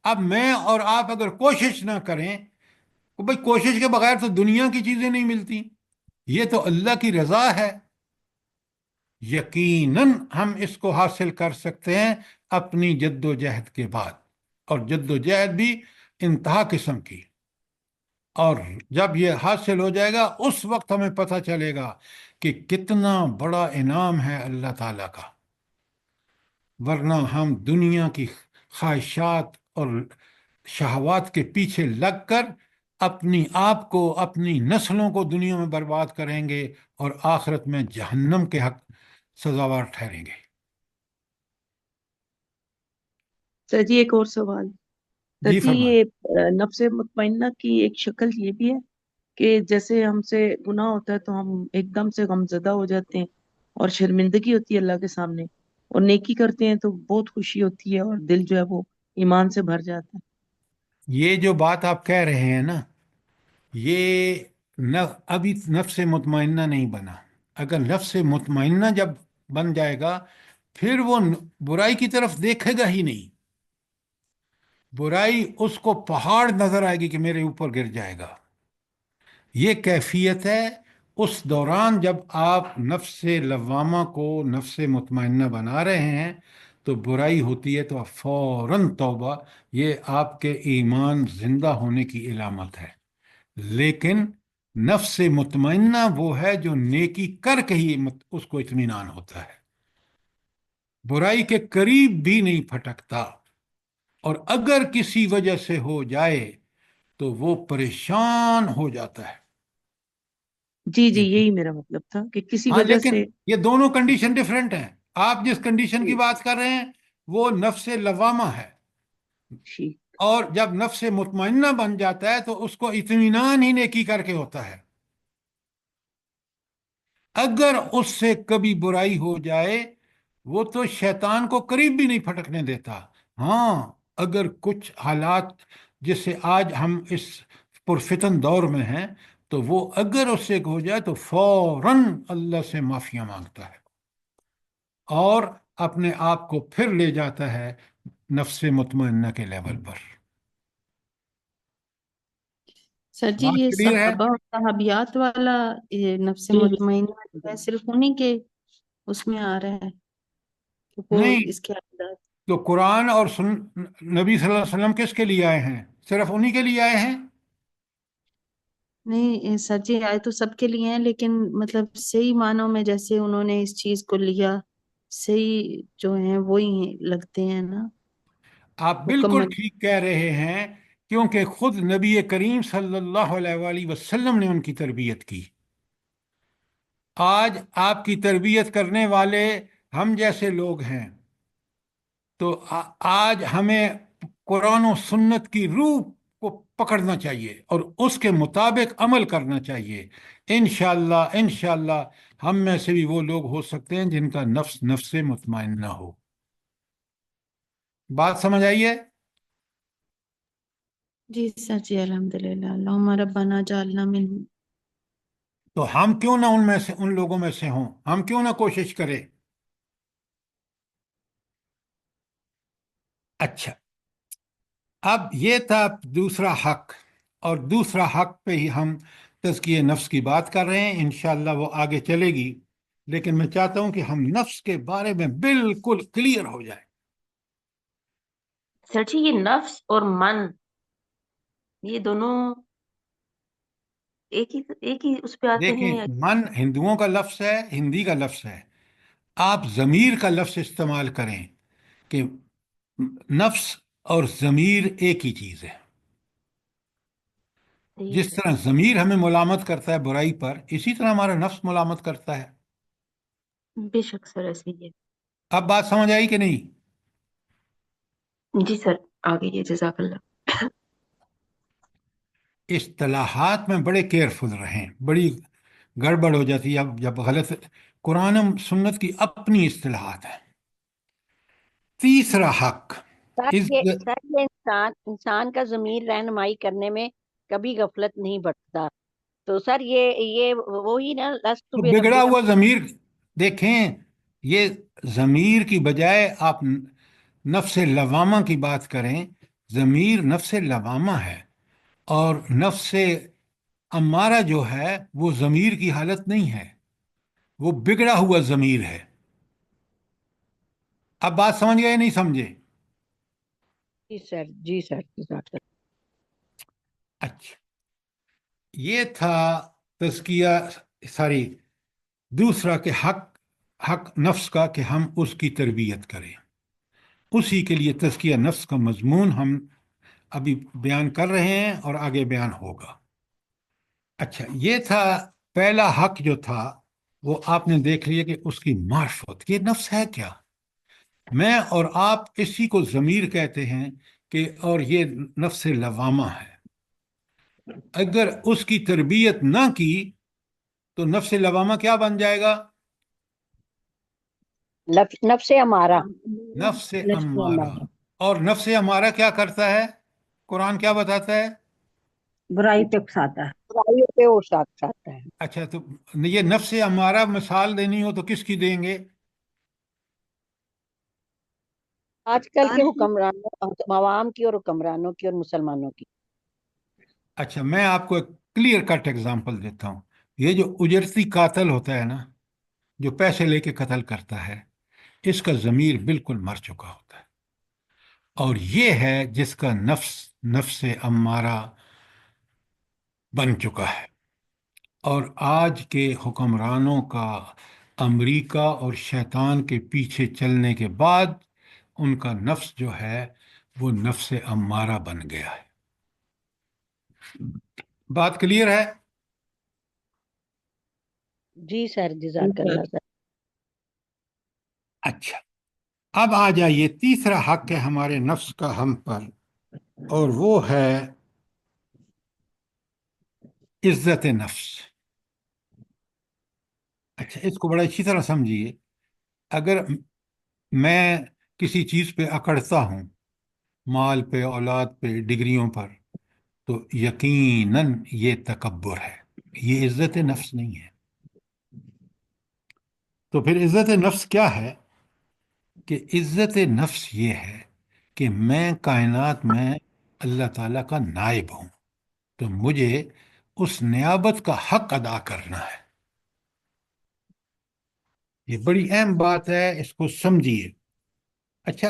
اب میں اور آپ اگر کوشش نہ کریں، تو بھائی کوشش کے بغیر تو دنیا کی چیزیں نہیں ملتی. یہ تو اللہ کی رضا ہے. یقیناً ہم اس کو حاصل کر سکتے ہیں اپنی جد و جہد کے بعد، اور جد و جہد بھی انتہا قسم کی. اور جب یہ حاصل ہو جائے گا اس وقت ہمیں پتہ چلے گا کہ کتنا بڑا انعام ہے اللہ تعالیٰ کا. ورنہ ہم دنیا کی خواہشات اور شہوات کے پیچھے لگ کر اپنی آپ کو، اپنی نسلوں کو دنیا میں برباد کریں گے اور آخرت میں جہنم کے حق سزاوار ٹھہریں گے. سر جی ایک اور سوال. سر جی جی فرمائیں. یہ نفس مطمئنہ کی ایک شکل یہ بھی ہے کہ جیسے ہم سے گناہ ہوتا ہے تو ہم ایک دم سے غمزدہ ہو جاتے ہیں اور شرمندگی ہوتی ہے اللہ کے سامنے، اور نیکی کرتے ہیں تو بہت خوشی ہوتی ہے اور دل جو ہے وہ ایمان سے بھر جاتا ہے. یہ جو بات آپ کہہ رہے ہیں نا، یہ ابھی نفس مطمئنہ نہیں بنا. اگر نفس مطمئنہ جب بن جائے گا پھر وہ برائی کی طرف دیکھے گا ہی نہیں. برائی اس کو پہاڑ نظر آئے گی کہ میرے اوپر گر جائے گا. یہ کیفیت ہے اس دوران جب آپ نفس لوامہ کو نفس مطمئنہ بنا رہے ہیں تو برائی ہوتی ہے تو آپ فوراً توبہ. یہ آپ کے ایمان زندہ ہونے کی علامت ہے. لیکن نفس مطمئنہ وہ ہے جو نیکی کر کے ہی اس کو اطمینان ہوتا ہے، برائی کے قریب بھی نہیں پھٹکتا. اور اگر کسی وجہ سے ہو جائے تو وہ پریشان ہو جاتا ہے. جی جی یہی میرا مطلب تھا کہ کسی ہاں، وجہ لیکن سے. یہ دونوں کنڈیشن ڈفرینٹ ہیں. آپ جس کنڈیشن کی جی بات کر رہے ہیں وہ نفس لوامہ ہے، ٹھیک. اور جب نفس مطمئنہ بن جاتا ہے تو اس کو اطمینان ہی نیکی کر کے ہوتا ہے. اگر اس سے کبھی برائی ہو جائے وہ تو شیطان کو قریب بھی نہیں پھٹکنے دیتا. ہاں، اگر کچھ حالات جس سے آج ہم اس پرفتن دور میں ہیں تو وہ اگر اس سے ہو جائے تو فوراً اللہ سے معافیاں مانگتا ہے اور اپنے آپ کو پھر لے جاتا ہے نفس مطمئنہ کے لیول پر. سر جی بات یہ کلیئر ہے؟ صحابہ اور صحابیات والا یہ نفس جی مطمئنہ جو ہے جی صرف انہی کے اس میں آ رہا ہے کہ وہ نہیں، اس کے اندر. تو قرآن اور نبی صلی اللہ علیہ وسلم کس کے لیے آئے ہیں؟ صرف انہی کے لیے آئے ہیں؟ نہیں سر جی آئے تو سب کے لیے ہیں، لیکن مطلب صحیح معنوں میں جیسے انہوں نے اس چیز کو لیا، صحیح جو ہیں وہی لگتے ہیں نا آپ بالکل مکمل. ٹھیک کہہ رہے ہیں، کیونکہ خود نبی کریم صلی اللہ علیہ وآلہ وسلم نے ان کی تربیت کی. آج آپ کی تربیت کرنے والے ہم جیسے لوگ ہیں. تو آج ہمیں قرآن و سنت کی روح کو پکڑنا چاہیے اور اس کے مطابق عمل کرنا چاہیے. انشاءاللہ انشاءاللہ ہم میں سے بھی وہ لوگ ہو سکتے ہیں جن کا نفس نفس مطمئنہ ہو. بات سمجھ آئیے؟ جی سر جی الحمدللہ اللہم ربنا جعلنا من. تو ہم کیوں نہ ان میں سے ان لوگوں میں سے ہوں؟ ہم کیوں نہ کوشش کریں؟ اچھا، اب یہ تھا دوسرا حق، اور دوسرا حق پہ ہی ہم تزکیہ نفس کی بات کر رہے ہیں. انشاءاللہ وہ آگے چلے گی، لیکن میں چاہتا ہوں کہ ہم نفس کے بارے میں بالکل کلیئر ہو جائیں. سر جی یہ نفس اور من یہ دونوں ایک ہی اس پہ آتے دیکھیں، ہیں؟ من ہندوؤں کا لفظ ہے، ہندی کا لفظ ہے. آپ ضمیر کا لفظ استعمال کریں کہ نفس اور ضمیر ایک ہی چیز ہے. صحیح جس سر. طرح ضمیر ہمیں ملامت کرتا ہے برائی پر، اسی طرح ہمارا نفس ملامت کرتا ہے. بے شک سر ایسے ہی اب بات سمجھ آئی کہ نہیں؟ ہے. جی سر آگے یہ جزاک اللہ. اصطلاحات میں بڑے کیئرفل رہیں، بڑی گڑبڑ ہو جاتی ہے جب غلط. قرآن و سنت کی اپنی اصطلاحات ہیں. تیسرا حق عزت. سر یہ انسان کا ضمیر رہنمائی کرنے میں کبھی غفلت نہیں برتتا. تو سر یہ وہی نا لست تو بگڑا بربکم. ہوا ضمیر، دیکھیں، یہ ضمیر کی بجائے آپ نفس لوامہ کی بات کریں. ضمیر نفس لوامہ ہے، اور نفس امارہ جو ہے وہ ضمیر کی حالت نہیں ہے، وہ بگڑا ہوا ضمیر ہے. اب بات سمجھ گئے نہیں سمجھے؟ جی سر جی سر جزاک اللہ. اچھا، یہ تھا تزکیہ، ساری دوسرا کہ حق نفس کا کہ ہم اس کی تربیت کریں. اسی کے لیے تزکیہ نفس کا مضمون ہم ابھی بیان کر رہے ہیں اور آگے بیان ہوگا. اچھا، یہ تھا پہلا حق جو تھا، وہ آپ نے دیکھ لیا کہ اس کی معرفت. یہ نفس ہے کیا؟ میں اور آپ اسی کو ضمیر کہتے ہیں کہ، اور یہ نفس لوامہ ہے. اگر اس کی تربیت نہ کی تو نفس لوامہ کیا بن جائے گا؟ نفس ہمارا. نفس نفس امارہ. ہمارا اور نفس امارہ کیا کرتا ہے؟ قرآن کیا بتاتا ہے؟ برائی پہ اکساتا ہے. برائیوں پہ وہ ساتھ ساتھ ہے. اچھا، تو یہ نفس امارہ مثال دینی ہو تو کس کی دیں گے؟ آج کل کے حکمرانوں، عوام کی اور حکمرانوں کی اور مسلمانوں کی. اچھا، میں آپ کو ایک کلیئر کٹ ایگزامپل دیتا ہوں. یہ جو اجرتی قاتل ہوتا ہے نا، جو پیسے لے کے قتل کرتا ہے، اس کا ضمیر بالکل مر چکا ہوتا ہے. اور یہ ہے جس کا نفس نفس امارہ بن چکا ہے. اور آج کے حکمرانوں کا امریکہ اور شیطان کے پیچھے چلنے کے بعد ان کا نفس جو ہے وہ نفس امارہ بن گیا ہے. بات کلیئر ہے؟ جی سر جزاک اللہ سر. اچھا، اب آ جائیے تیسرا حق ہے ہمارے نفس کا ہم پر، اور وہ ہے عزت نفس. اچھا، اس کو بڑا اچھی طرح سمجھیے. اگر میں کسی چیز پہ اکڑتا ہوں، مال پہ، اولاد پہ، ڈگریوں پر، تو یقیناً یہ تکبر ہے، یہ عزت نفس نہیں ہے. تو پھر عزت نفس کیا ہے؟ کہ عزت نفس یہ ہے کہ میں کائنات میں اللہ تعالیٰ کا نائب ہوں، تو مجھے اس نیابت کا حق ادا کرنا ہے. یہ بڑی اہم بات ہے، اس کو سمجھیے. اچھا،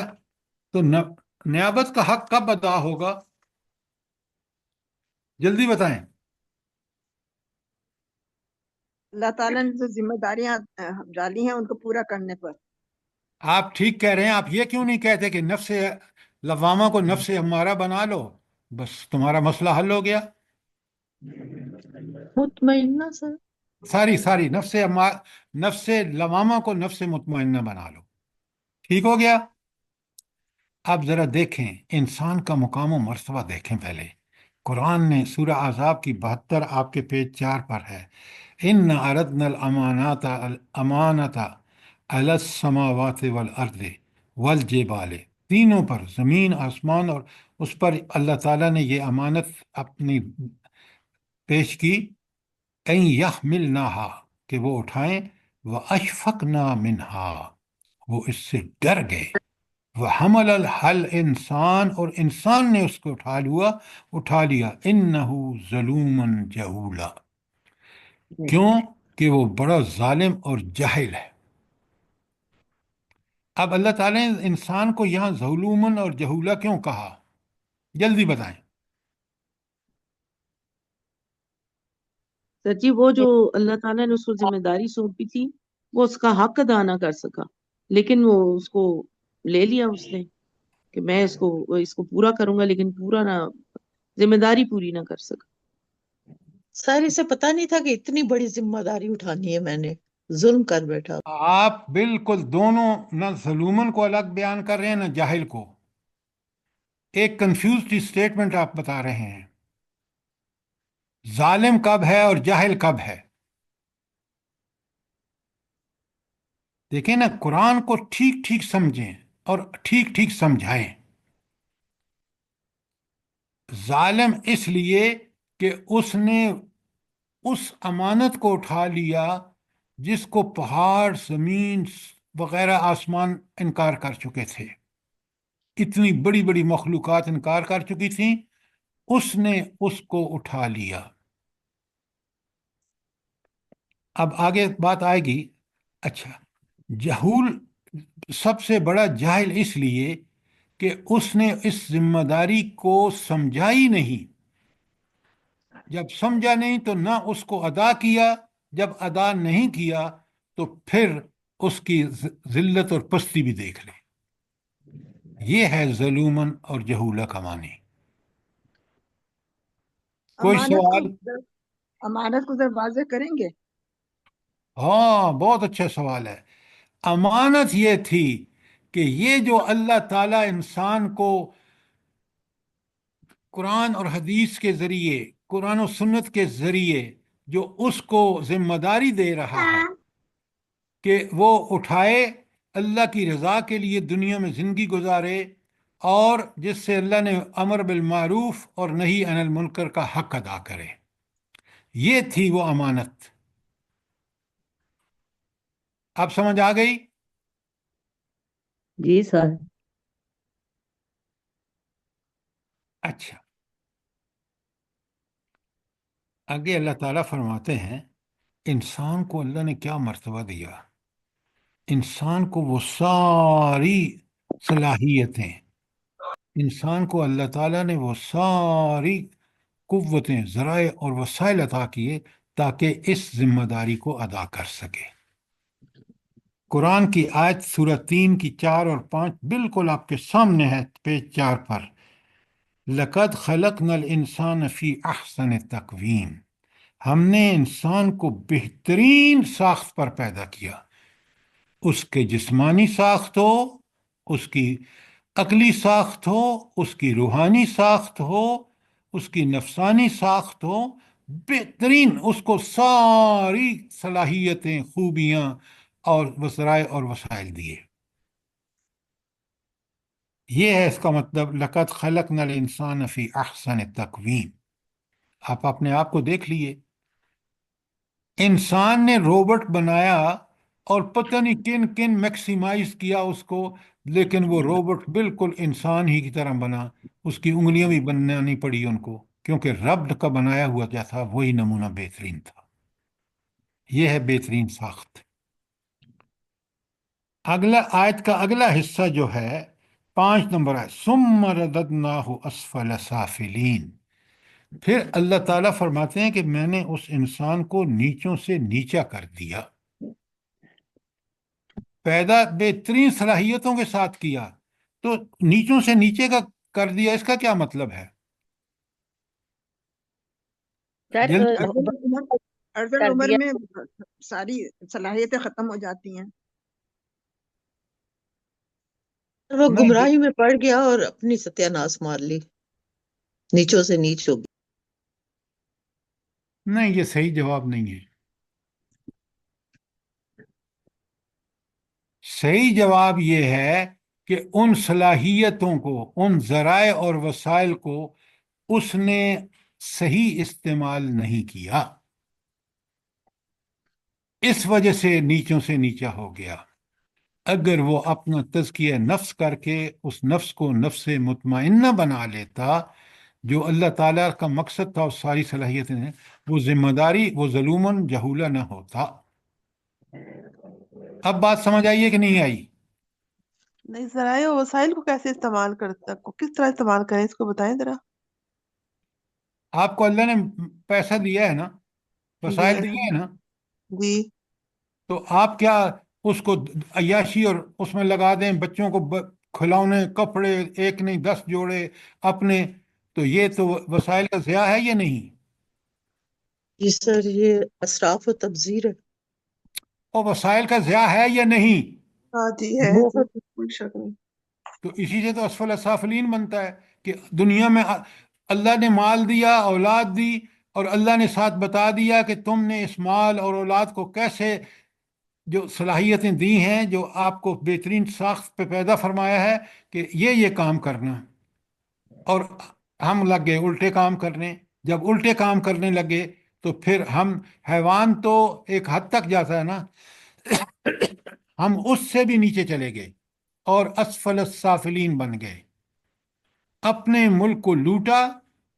تو نیابت کا حق کب ادا ہوگا؟ جلدی بتائیں. اللہ تعالیٰ نے جو ذمہ داریاں ڈالی ہیں ان کو پورا کرنے پر. آپ ٹھیک کہہ رہے ہیں. آپ یہ کیوں نہیں کہتے کہ نفس لوامہ کو نفس ہمارا بنا لو، بس تمہارا مسئلہ حل ہو گیا؟ مطمئنہ سر. ساری نفس لوامہ کو نفس مطمئنہ بنا لو، ٹھیک ہو گیا. اب ذرا دیکھیں انسان کا مقام و مرتبہ دیکھیں پہلے. قرآن نے سورہ احزاب کی 72 آپ کے پیج 4 پر ہے. ان عرضنا الامانۃ علی السماوات والارض والجبال، تینوں پر، زمین، آسمان، اور اس پر اللہ تعالیٰ نے یہ امانت اپنی پیش کی. این یحملناہا، کہ وہ اٹھائیں، واشفقنا منہا، وہ اس سے ڈر گئے. وحمل الحل انسان، اور انسان نے اس کو اٹھا لیا. انہو ظلوما جہولا، کیوں کہ وہ بڑا ظالم اور جاہل ہے. اب اللہ تعالیٰ نے انسان کو یہاں ظلومن اور جہولا کیوں کہا؟ جلدی بتائیں. سر جی وہ جو اللہ تعالیٰ نے اس کو ذمہ داری سونپی تھی وہ اس کا حق ادا نہ کر سکا، لیکن وہ اس کو لے لیا اس نے کہ میں اس کو پورا کروں گا، لیکن پورا نہ، ذمہ داری پوری نہ کر سکا. سر اسے پتا نہیں تھا کہ اتنی بڑی ذمہ داری اٹھانی ہے، میں نے ظلم کر بیٹھا. آپ بالکل دونوں، نہ ظلومن کو الگ بیان کر رہے ہیں نہ جاہل کو. ایک کنفیوزڈ اسٹیٹمنٹ آپ بتا رہے ہیں. ظالم کب ہے اور جاہل کب ہے؟ دیکھیں نا، قرآن کو ٹھیک ٹھیک سمجھیں اور ٹھیک ٹھیک سمجھائیں. ظالم اس لیے کہ اس نے اس امانت کو اٹھا لیا جس کو پہاڑ، زمین وغیرہ، آسمان انکار کر چکے تھے. اتنی بڑی بڑی مخلوقات انکار کر چکی تھیں، اس نے اس کو اٹھا لیا. اب آگے بات آئے گی. اچھا، جہول سب سے بڑا جاہل اس لیے کہ اس نے اس ذمہ داری کو سمجھا ہی نہیں. جب سمجھا نہیں تو نہ اس کو ادا کیا، جب ادا نہیں کیا تو پھر اس کی ذلت اور پستی بھی دیکھ لیں. یہ ہے ظلومن اور جہولہ کا معنی. کوئی سوال؟ امانت کو ذرا واضح کریں گے؟ ہاں، بہت اچھا سوال ہے. امانت یہ تھی کہ یہ جو اللہ تعالیٰ انسان کو قرآن اور حدیث کے ذریعے، قرآن و سنت کے ذریعے جو اس کو ذمہ داری دے رہا ہے کہ وہ اٹھائے، اللہ کی رضا کے لیے دنیا میں زندگی گزارے، اور جس سے اللہ نے امر بالمعروف اور نہی عن المنکر کا حق ادا کرے. یہ تھی وہ امانت. اب سمجھ آ گئی؟ جی سر. اچھا، آگے اللہ تعالیٰ فرماتے ہیں انسان کو اللہ نے کیا مرتبہ دیا. انسان کو وہ ساری صلاحیتیں، انسان کو اللہ تعالیٰ نے وہ ساری قوتیں، ذرائع اور وسائل عطا کیے تاکہ اس ذمہ داری کو ادا کر سکے. قرآن کی آیت سورہ 3 کی 4 اور 5 بالکل آپ کے سامنے ہے، پیج 4 پر. لَقَدْ خَلَقْنَا الْإِنسَانَ فِي أَحْسَنِ تَقْوِيمٍ، ہم نے انسان کو بہترین ساخت پر پیدا کیا. اس کے جسمانی ساخت ہو، اس کی عقلی ساخت ہو، اس کی روحانی ساخت ہو، اس کی نفسانی ساخت ہو، بہترین اس کو ساری صلاحیتیں، خوبیاں اور ذرائع اور وسائل دیے. یہ ہے اس کا مطلب لقد خلقنا الانسان فی احسن تقویم. آپ اپنے آپ کو دیکھ لیے. انسان نے روبوٹ بنایا اور پتہ نہیں کن کن میکسیمائز کیا اس کو، لیکن وہ روبوٹ بالکل انسان ہی کی طرح بنا. اس کی انگلیاں بھی بنانی پڑی ان کو، کیونکہ رب کا بنایا ہوا جو تھا وہی نمونہ بہترین تھا. یہ ہے بہترین ساخت. اگلا آیت کا اگلا حصہ جو ہے 5 نمبر ہے، ثم رددناہ اسفل سافلین. پھر اللہ تعالیٰ فرماتے ہیں کہ میں نے اس انسان کو نیچوں سے نیچا کر دیا. پیدا بہترین صلاحیتوں کے ساتھ کیا، تو نیچوں سے نیچے کا کر دیا، اس کا کیا مطلب ہے؟ سر جلدی ارض کر العمر دیا. میں ساری صلاحیتیں ختم ہو جاتی ہیں. وہ نہیں گمراہی میں پڑ گیا اور اپنی ستیہ ناش مار لی، نیچوں سے نیچ ہو گئی۔ نہیں، یہ صحیح جواب نہیں ہے۔ صحیح جواب یہ ہے کہ ان صلاحیتوں کو، ان ذرائع اور وسائل کو اس نے صحیح استعمال نہیں کیا، اس وجہ سے نیچوں سے نیچا ہو گیا۔ اگر وہ اپنا تزکیہ نفس کر کے اس نفس کو نفس مطمئنہ بنا لیتا، جو اللہ تعالیٰ کا مقصد تھا، اس ساری صلاحیتیں ہیں، وہ ذمہ داری، وہ ظلوماً جہولہ نہ ہوتا۔ اب بات سمجھ آئیے کہ نہیں آئی؟ نہیں، ذرائع و وسائل کو کیسے استعمال کرتا کو کس طرح استعمال کریں، اس کو بتائیں ذرا۔ آپ کو اللہ نے پیسہ دیا ہے نا، جی وسائل دیے ہیں نا، جی تو آپ کیا اس کو عیاشی اور اس میں لگا دیں، بچوں کو کھلونے، کپڑے، ایک نہیں 10 جوڑے اپنے، تو یہ تو وسائل کا ضیاع ہے یا نہیں؟ جی سر، یہ اسراف و تبذیر ہے۔ اور وسائل کا ضیاع ہے یا نہیں؟ ہاں جی ہے جی، بہت۔ کوئی شک نہیں۔ تو اسی سے تو اسفل السافلین بنتا ہے کہ دنیا میں اللہ نے مال دیا، اولاد دی، اور اللہ نے ساتھ بتا دیا کہ تم نے اس مال اور اولاد کو کیسے، جو صلاحیتیں دی ہیں، جو آپ کو بہترین ساخت پہ پیدا فرمایا ہے کہ یہ کام کرنا، اور ہم لگ گئے الٹے کام کرنے۔ جب الٹے کام کرنے لگے تو پھر ہم، حیوان تو ایک حد تک جاتا ہے نا، ہم اس سے بھی نیچے چلے گئے اور اسفل السافلین بن گئے، اپنے ملک کو لوٹا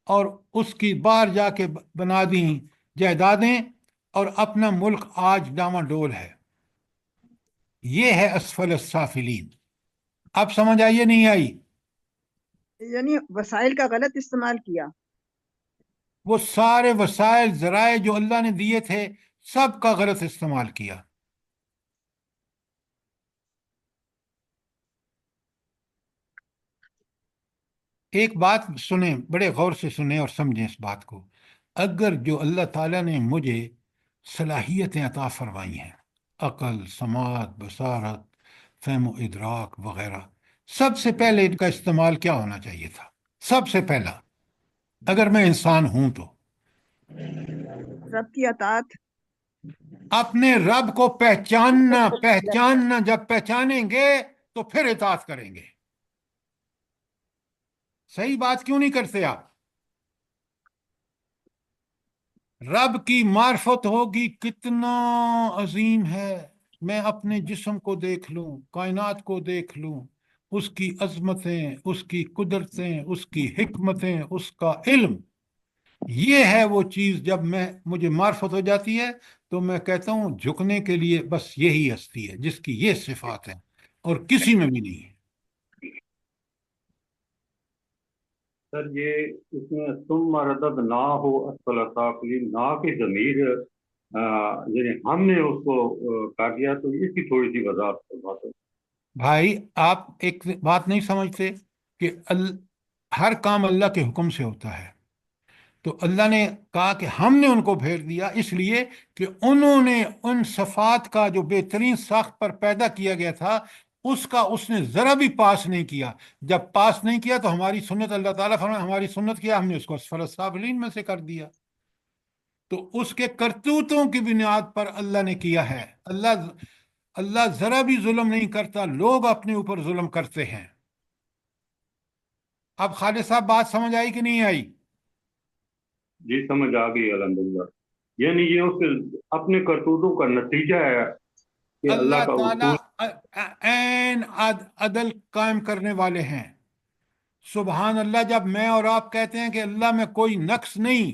اور اس کی باہر جا کے بنا دیں جائیدادیں، اور اپنا ملک آج ڈاواڈول ہے۔ یہ ہے اسفل السافلین۔ اب سمجھ آئیے نہیں آئی؟ یعنی وسائل کا غلط استعمال کیا۔ وہ سارے وسائل، ذرائع جو اللہ نے دیے تھے، سب کا غلط استعمال کیا۔ ایک بات سنیں، بڑے غور سے سنیں اور سمجھیں اس بات کو۔ اگر جو اللہ تعالیٰ نے مجھے صلاحیتیں عطا فرمائی ہیں، عقل، سماعت، بصارت، فہم و ادراک وغیرہ، سب سے پہلے ان کا استعمال کیا ہونا چاہیے تھا؟ سب سے پہلا، اگر میں انسان ہوں تو رب کی اطاعت۔ اپنے رب کو پہچاننا، پہچاننا، جب پہچانیں گے تو پھر اطاعت کریں گے۔ صحیح بات کیوں نہیں کرتے آپ؟ رب کی معرفت ہوگی کتنا عظیم ہے، میں اپنے جسم کو دیکھ لوں، کائنات کو دیکھ لوں، اس کی عظمتیں، اس کی قدرتیں، اس کی حکمتیں، اس کا علم، یہ ہے وہ چیز۔ جب مجھے معرفت ہو جاتی ہے تو میں کہتا ہوں جھکنے کے لیے بس یہی ہستی ہے جس کی یہ صفات ہیں، اور کسی میں بھی نہیں ہے۔ سر یہ اس میں ثم ردد نہ ہو اسفل سافلین، نہ کی ضمیر یعنی ہم نے اس کو کاٹ دیا، تو اس کی تھوڑی سی وضاحت ہے۔ بھائی آپ ایک بات نہیں سمجھتے کہ ہر کام اللہ کے حکم سے ہوتا ہے، تو اللہ نے کہا کہ ہم نے ان کو بھیج دیا اس لیے کہ انہوں نے ان صفات کا جو بہترین ساخت پر پیدا کیا گیا تھا، اس نے ذرا بھی پاس نہیں کیا۔ جب پاس نہیں کیا تو ہماری سنت، اللہ تعالیٰ فرمائے ہماری سنت کیا، ہم نے اس کو اسفل السافلین میں سے کر دیا۔ تو اس کے کرتوتوں کی بنیاد پر اللہ نے کیا ہے۔ اللہ ذرا بھی ظلم نہیں کرتا، لوگ اپنے اوپر ظلم کرتے ہیں۔ اب خالد صاحب بات سمجھ آئی کہ نہیں آئی؟ جی سمجھ آ گئی الحمدللہ۔ یعنی یہ اس کے اپنے کرتوتوں کا نتیجہ ہے کہ اللہ اللہ کا تعالیٰ اصول۔ عین عدل قائم کرنے والے ہیں۔ سبحان اللہ، جب میں اور آپ کہتے ہیں کہ اللہ میں کوئی نقص نہیں،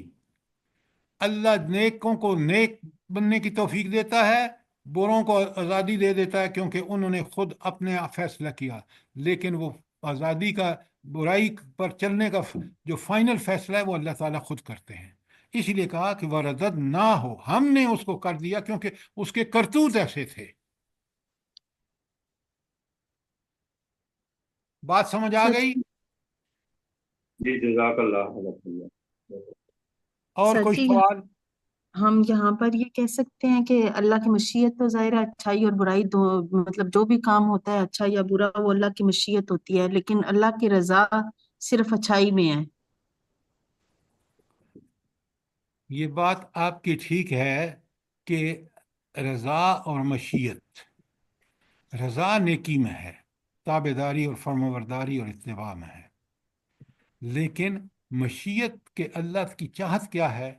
اللہ نیکوں کو نیک بننے کی توفیق دیتا ہے، بروں کو آزادی دے دیتا ہے کیونکہ انہوں نے خود اپنے آپ فیصلہ کیا، لیکن وہ آزادی کا، برائی پر چلنے کا جو فائنل فیصلہ ہے وہ اللہ تعالیٰ خود کرتے ہیں۔ اس لیے کہا کہ وردد نہ ہو، ہم نے اس کو کر دیا کیونکہ اس کے کرتوت ایسے تھے۔ بات سمجھ آ سر گئی؟ جی جزاک اللہ، الحمدللہ۔ اور سر کوئی جی، سوال؟ ہم یہاں پر یہ کہہ سکتے ہیں کہ اللہ کی مشیت تو ظاہر ہے اچھائی اور برائی دو، مطلب جو بھی کام ہوتا ہے اچھا یا برا وہ اللہ کی مشیت ہوتی ہے، لیکن اللہ کی رضا صرف اچھائی میں ہے۔ یہ بات آپ کی ٹھیک ہے کہ رضا اور مشیت، رضا نیکی میں ہے، تابع داری اور فرمانبرداری اور اتباع میں ہے، لیکن مشیت کے اللہ کی چاہت کیا ہے؟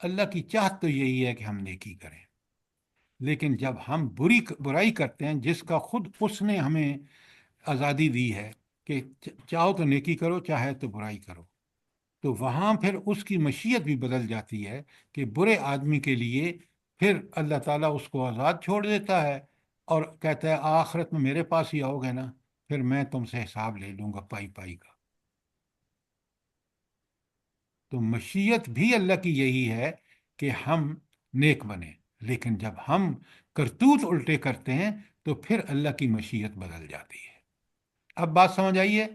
اللہ کی چاہت تو یہی ہے کہ ہم نیکی کریں، لیکن جب ہم برائی کرتے ہیں، جس کا خود اس نے ہمیں آزادی دی ہے کہ چاہو تو نیکی کرو، چاہے تو برائی کرو، تو وہاں پھر اس کی مشیت بھی بدل جاتی ہے کہ برے آدمی کے لیے پھر اللہ تعالیٰ اس کو آزاد چھوڑ دیتا ہے اور کہتا ہے آخرت میں میرے پاس ہی آؤ گے نا، پھر میں تم سے حساب لے لوں گا پائی پائی کا۔ تو مشیت بھی اللہ کی یہی ہے کہ ہم نیک بنیں، لیکن جب ہم کرتوت الٹے کرتے ہیں تو پھر اللہ کی مشیت بدل جاتی ہے۔ اب بات سمجھ آئیے؟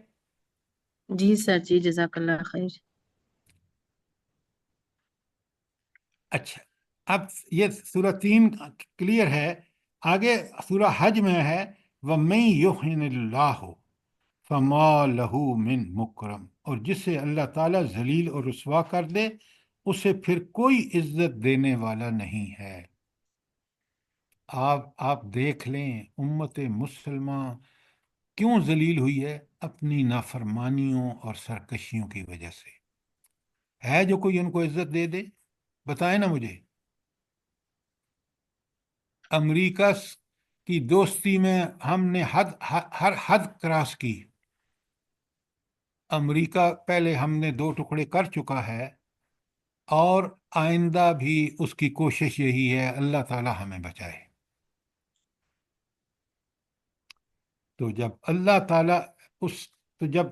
جی سر، جی جزاک اللہ خیر۔ اچھا، اب یہ سورہ 3 کلیئر ہے۔ آگے سورہ حج میں ہے وَمَن يُهِنِ اللَّهُ فَمَا لَهُ مِن مُکرم، اور جسے اللہ تعالیٰ ذلیل اور رسوا کر دے اسے پھر کوئی عزت دینے والا نہیں ہے۔ آپ دیکھ لیں امت مسلمہ کیوں ذلیل ہوئی ہے؟ اپنی نافرمانیوں اور سرکشیوں کی وجہ سے۔ ہے جو کوئی ان کو عزت دے دے؟ بتائیں نا مجھے۔ امریکہ کی دوستی میں ہم نے ہر حد کراس کی۔ امریکہ پہلے ہم نے 2 ٹکڑے کر چکا ہے، اور آئندہ بھی اس کی کوشش یہی ہے، اللہ تعالی ہمیں بچائے۔ تو جب اللہ تعالیٰ تو جب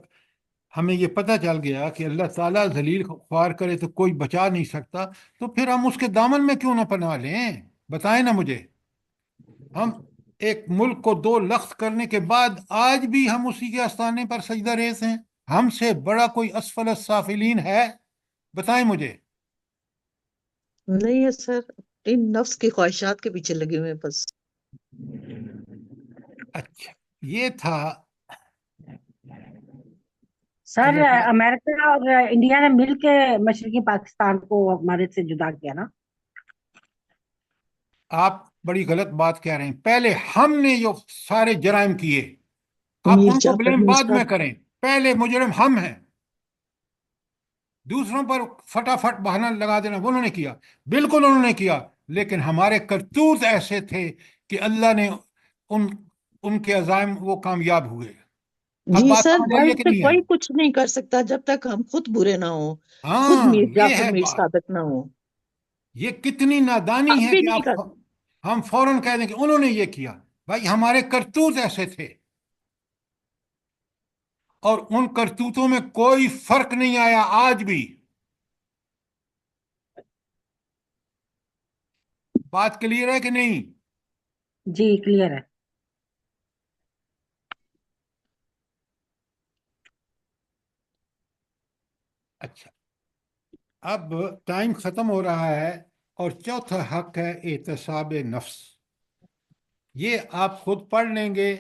ہمیں یہ پتہ چل گیا کہ اللہ تعالیٰ ذلیل خوار کرے تو کوئی بچا نہیں سکتا، تو پھر ہم اس کے دامن میں کیوں نہ پناہ لیں؟ بتائیں نا مجھے۔ ہم ایک ملک کو 2 لخت کرنے کے بعد آج بھی ہم اسی کے آستانے پر سجدہ ریز ہیں۔ ہم سے بڑا کوئی اسفل السافلین ہے؟ بتائیں مجھے۔ نہیں ہے سر، ان نفس کی خواہشات کے پیچھے لگے ہوئے ہیں بس۔ اچھا، یہ تھا سر اللہ تعالیٰ۔ امریکہ اور انڈیا نے مل کے مشرقی پاکستان کو ہمارے سے جدا کیا نا۔ آپ بڑی غلط بات کہہ رہے ہیں۔ پہلے ہم نے جو سارے جرائم کیے، آپ میر ان کو جعفر بلیم نے بعد صاحب، میں کریں، پہلے مجرم ہم ہیں۔ دوسروں پر فٹافٹ بہانہ لگا دینا انہوں نے کیا، بالکل انہوں نے کیا، لیکن ہمارے کرتوت ایسے تھے کہ اللہ نے ان کے عزائم وہ کامیاب ہوئے۔ اب جی بات سر، سمجھ آئیے ورلڈ کہ پہ نہیں کوئی آئی؟ کچھ نہیں کر سکتا جب تک ہم خود برے نہ ہوں، خود ہاں، میر یہ جعفر ہے میر بات۔ صادق نہ ہوں۔ یہ کتنی نادانی اب ہے بھی کہ نہیں کر ہم فوراً کہہ دیں کہ انہوں نے یہ کیا۔ بھائی ہمارے کرتوت ایسے تھے، اور ان کرتوتوں میں کوئی فرق نہیں آیا آج بھی۔ بات کلیئر ہے کہ نہیں؟ جی کلیئر ہے۔ اچھا، اب ٹائم ختم ہو رہا ہے، اور چوتھا حق ہے احتساب نفس۔ یہ آپ خود پڑھ لیں گے،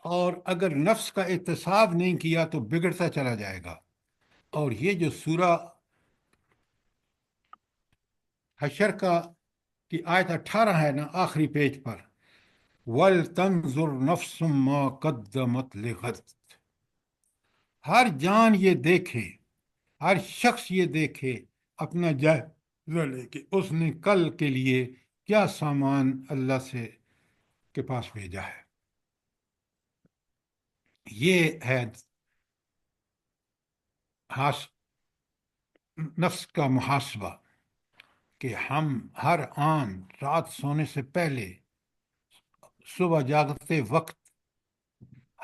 اور اگر نفس کا احتساب نہیں کیا تو بگڑتا چلا جائے گا۔ اور یہ جو سورہ حشر کی آیت 18 ہے نا، آخری پیج پر، وَلْتَنظُرْ نَفْسٌ مَّا قَدَّمَتْ لِغَدٍ، ہر جان یہ دیکھے، ہر شخص یہ دیکھے، اپنا جائزہ لے کے اس نے کل کے لیے کیا سامان اللہ سے کے پاس بھیجا ہے۔ یہ ہے نفس کا محاسبہ، کہ ہم ہر آن رات سونے سے پہلے، صبح جاگتے وقت،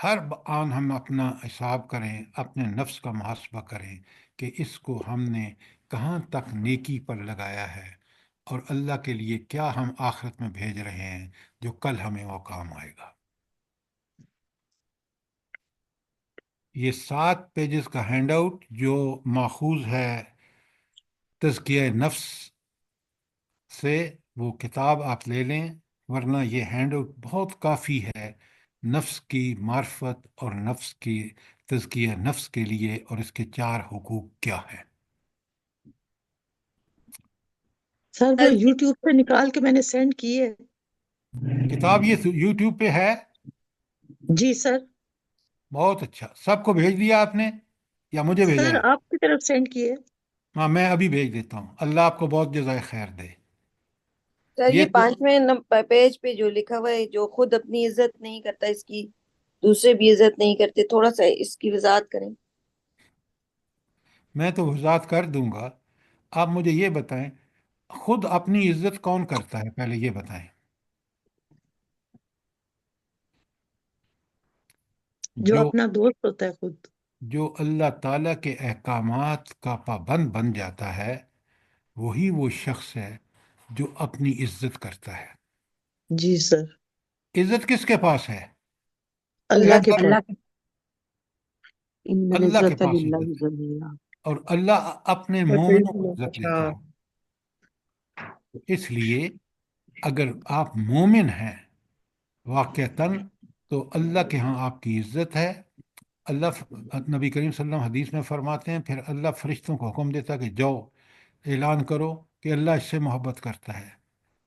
ہر آن ہم اپنا حساب کریں، اپنے نفس کا محاسبہ کریں کہ اس کو ہم نے کہاں تک نیکی پر لگایا ہے، اور اللہ کے لیے کیا ہم آخرت میں بھیج رہے ہیں جو کل ہمیں وہ کام آئے گا۔ یہ 7 پیجز کا ہینڈ آؤٹ جو ماخوذ ہے تزکیہ نفس سے وہ کتاب آپ لے لیں، ورنہ یہ ہینڈ آؤٹ بہت کافی ہے نفس کی معرفت اور نفس کی تزکیہ نفس کے لیے، اور اس کے 4 حقوق کیا ہیں۔ سر وہ یوٹیوب پہ نکال کے میں نے سینڈ کی ہے۔ کتاب یہ یوٹیوب پہ ہے؟ جی سر۔ بہت اچھا، سب کو بھیج دیا آپ نے یا مجھے بھیجا سر ہے؟ آپ کی طرف سینڈ کیے۔ ہاں میں ابھی بھیج دیتا ہوں، اللہ آپ کو بہت جزائے خیر دے۔ سر یہ یہ 5ویں پیج پہ جو لکھا ہوا ہے، جو خود اپنی عزت نہیں کرتا اس کی دوسرے بھی عزت نہیں کرتے، تھوڑا سا اس کی وضاحت کریں۔ میں تو وضاحت کر دوں گا، آپ مجھے یہ بتائیں خود اپنی عزت کون کرتا ہے، پہلے یہ بتائیں۔ جو جو اپنا دوست ہوتا ہے خود۔ جو اللہ تعالیٰ کے احکامات کا پابند بن جاتا ہے، وہی وہ شخص ہے جو اپنی عزت کرتا ہے۔ جی سر۔ عزت کس کے پاس ہے؟ اللہ کے اللہ پاس۔ کے ان اللہ کے العزت پاس للہ عزت ہے، جميعا۔ اور اللہ اپنے مومنوں کو عزت دیتا ہے۔ تو اس لیے اگر آپ مومن ہیں واقعتاً، تو اللہ کے ہاں آپ کی عزت ہے۔ اللہ نبی کریم صلی اللہ علیہ وسلم حدیث میں فرماتے ہیں، پھر اللہ فرشتوں کو حکم دیتا کہ جاؤ اعلان کرو کہ اللہ اس سے محبت کرتا ہے،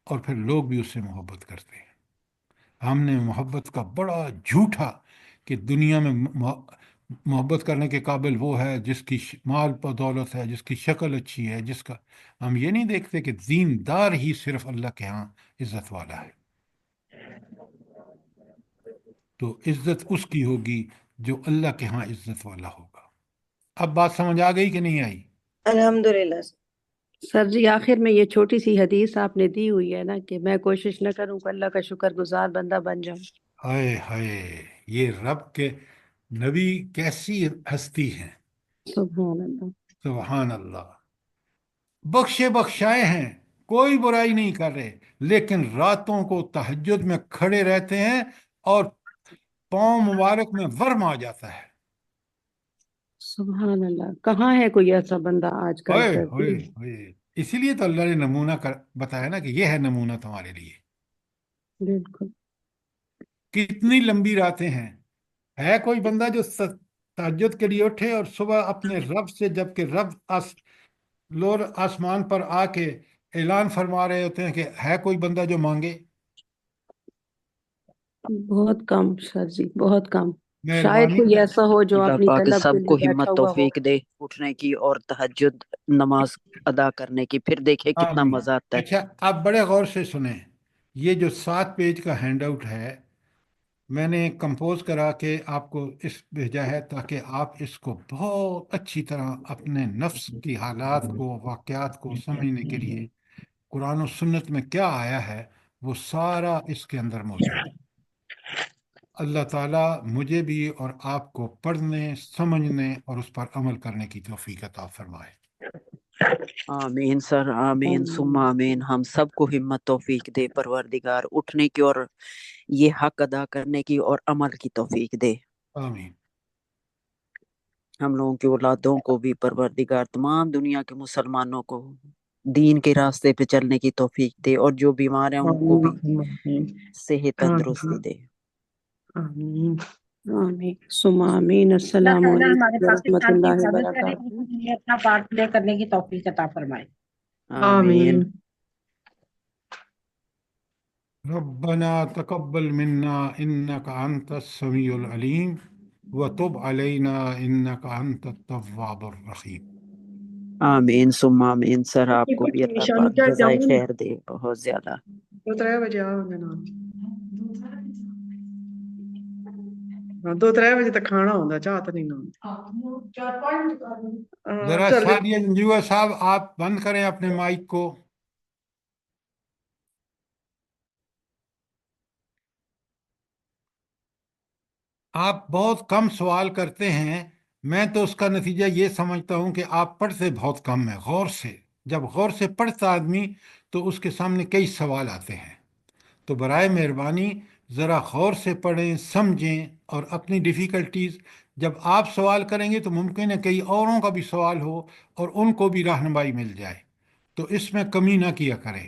اور پھر لوگ بھی اس سے محبت کرتے ہیں۔ ہم نے محبت کا بڑا جھوٹا کہ دنیا میں محبت کرنے کے قابل وہ ہے جس کی مال پر دولت ہے، جس کی شکل اچھی ہے، جس کا ہم یہ نہیں دیکھتے کہ دیندار ہی صرف اللہ کے ہاں عزت والا ہے۔ تو عزت اس کی ہوگی جو اللہ کے ہاں عزت والا ہوگا۔ اب بات سمجھ آ گئی کہ نہیں آئی؟ الحمدللہ سر۔ سر جی آخر میں یہ چھوٹی سی حدیث آپ نے دی ہوئی ہے نا کہ میں کوشش نہ کروں کہ اللہ کا شکر گزار بندہ بن جاؤں۔ ہائے ہائے، یہ رب کے نبی کیسی ہستی ہیں، سبحان اللہ۔ سبحان اللہ، بخشے بخشائے ہیں، کوئی برائی نہیں کر رہے، لیکن راتوں کو تہجد میں کھڑے رہتے ہیں اور پاؤں مبارک میں ورم آ جاتا ہے۔ سبحان اللہ، کہاں ہے کوئی ایسا بندہ آج کل ہوئے سر ہوئے جی؟ ہوئے، اسی لیے تو اللہ نے نمونہ بتایا نا کہ یہ ہے نمونہ تمہارے لیے۔ بالکل۔ کتنی لمبی راتیں ہیں، ہے کوئی بندہ جو تہجد کے لیے اٹھے اور صبح اپنے رب سے، جبکہ رب لور آسمان پر آ کے اعلان فرما رہے ہوتے ہیں کہ ہے کوئی بندہ جو مانگے؟ بہت کم سر جی، بہت کم۔ شاید مہربانی کوئی ایسا ہو جو اللہ اپنی پاک طلب کے سب کو لیے بیٹھا ہمت ہوا ہو۔ توفیق دے اٹھنے کی اور تہجد نماز ادا کرنے کی، پھر دیکھے کتنا آمین۔ مزہ آتا ہے۔ اچھا آپ بڑے غور سے سنیں، یہ جو 7 پیج کا ہینڈ آؤٹ ہے میں نے کمپوز کرا کے آپ کو اس بھیجا ہے تاکہ آپ اس کو بہت اچھی طرح اپنے نفس کی حالات کو، واقعات کو سمجھنے کے لیے قرآن و سنت میں کیا آیا ہے وہ سارا اس کے اندر موجود ہے۔ اللہ تعالیٰ مجھے بھی اور آپ کو پڑھنے، سمجھنے اور اس پر عمل کرنے کی توفیق عطا فرمائے۔ آمین سر، آمین ثم آمین۔ ہم سب کو ہمت توفیق دے پروردگار، اٹھنے کی اور یہ حق ادا کرنے کی اور عمل کی توفیق دے۔ آمین۔ ہم لوگوں کی اولادوں کو بھی پروردگار، تمام دنیا کے مسلمانوں کو دین کے راستے پہ چلنے کی توفیق دے، اور جو بیمار ہیں ان کو بھی صحت تندرستی دے۔ آمین آمین ثم آمین۔ اللہ السلام تعالیٰ علیکم ہمارے ورحمۃ پاکستان کی اللہ حفاظت کرے، وبرکاتہ۔ اسی لیے اپنا پارٹ پلے کرنے کی توفیق عطا فرمائے۔ آمین۔ ربنا تقبل منا انك انت السميع العليم وتب علينا انك انت التواب الرحيم۔ آمین ثم آمین سر، آپ کو بھی کچھ اللہ نشانی پاک چڑھ جزائے جاؤں خیر دے بہت زیادہ۔ 2-3 بجے آؤں نا، 2-3 بجے تک کھانا ہوتا، چاہ تو نہیں ذرا چل سعدیہ جنجوعہ صاحب آپ بند کریں اپنے مائک کو۔ آپ بہت کم سوال کرتے ہیں، میں تو اس کا نتیجہ یہ سمجھتا ہوں کہ آپ پڑھتے بہت کم ہیں غور سے۔ جب غور سے پڑھتا آدمی تو اس کے سامنے کئی سوال آتے ہیں، تو برائے مہربانی ذرا غور سے پڑھیں، سمجھیں، اور اپنی ڈیفیکلٹیز جب آپ سوال کریں گے تو ممکن ہے کئی اوروں کا بھی سوال ہو اور ان کو بھی رہنمائی مل جائے، تو اس میں کمی نہ کیا کریں۔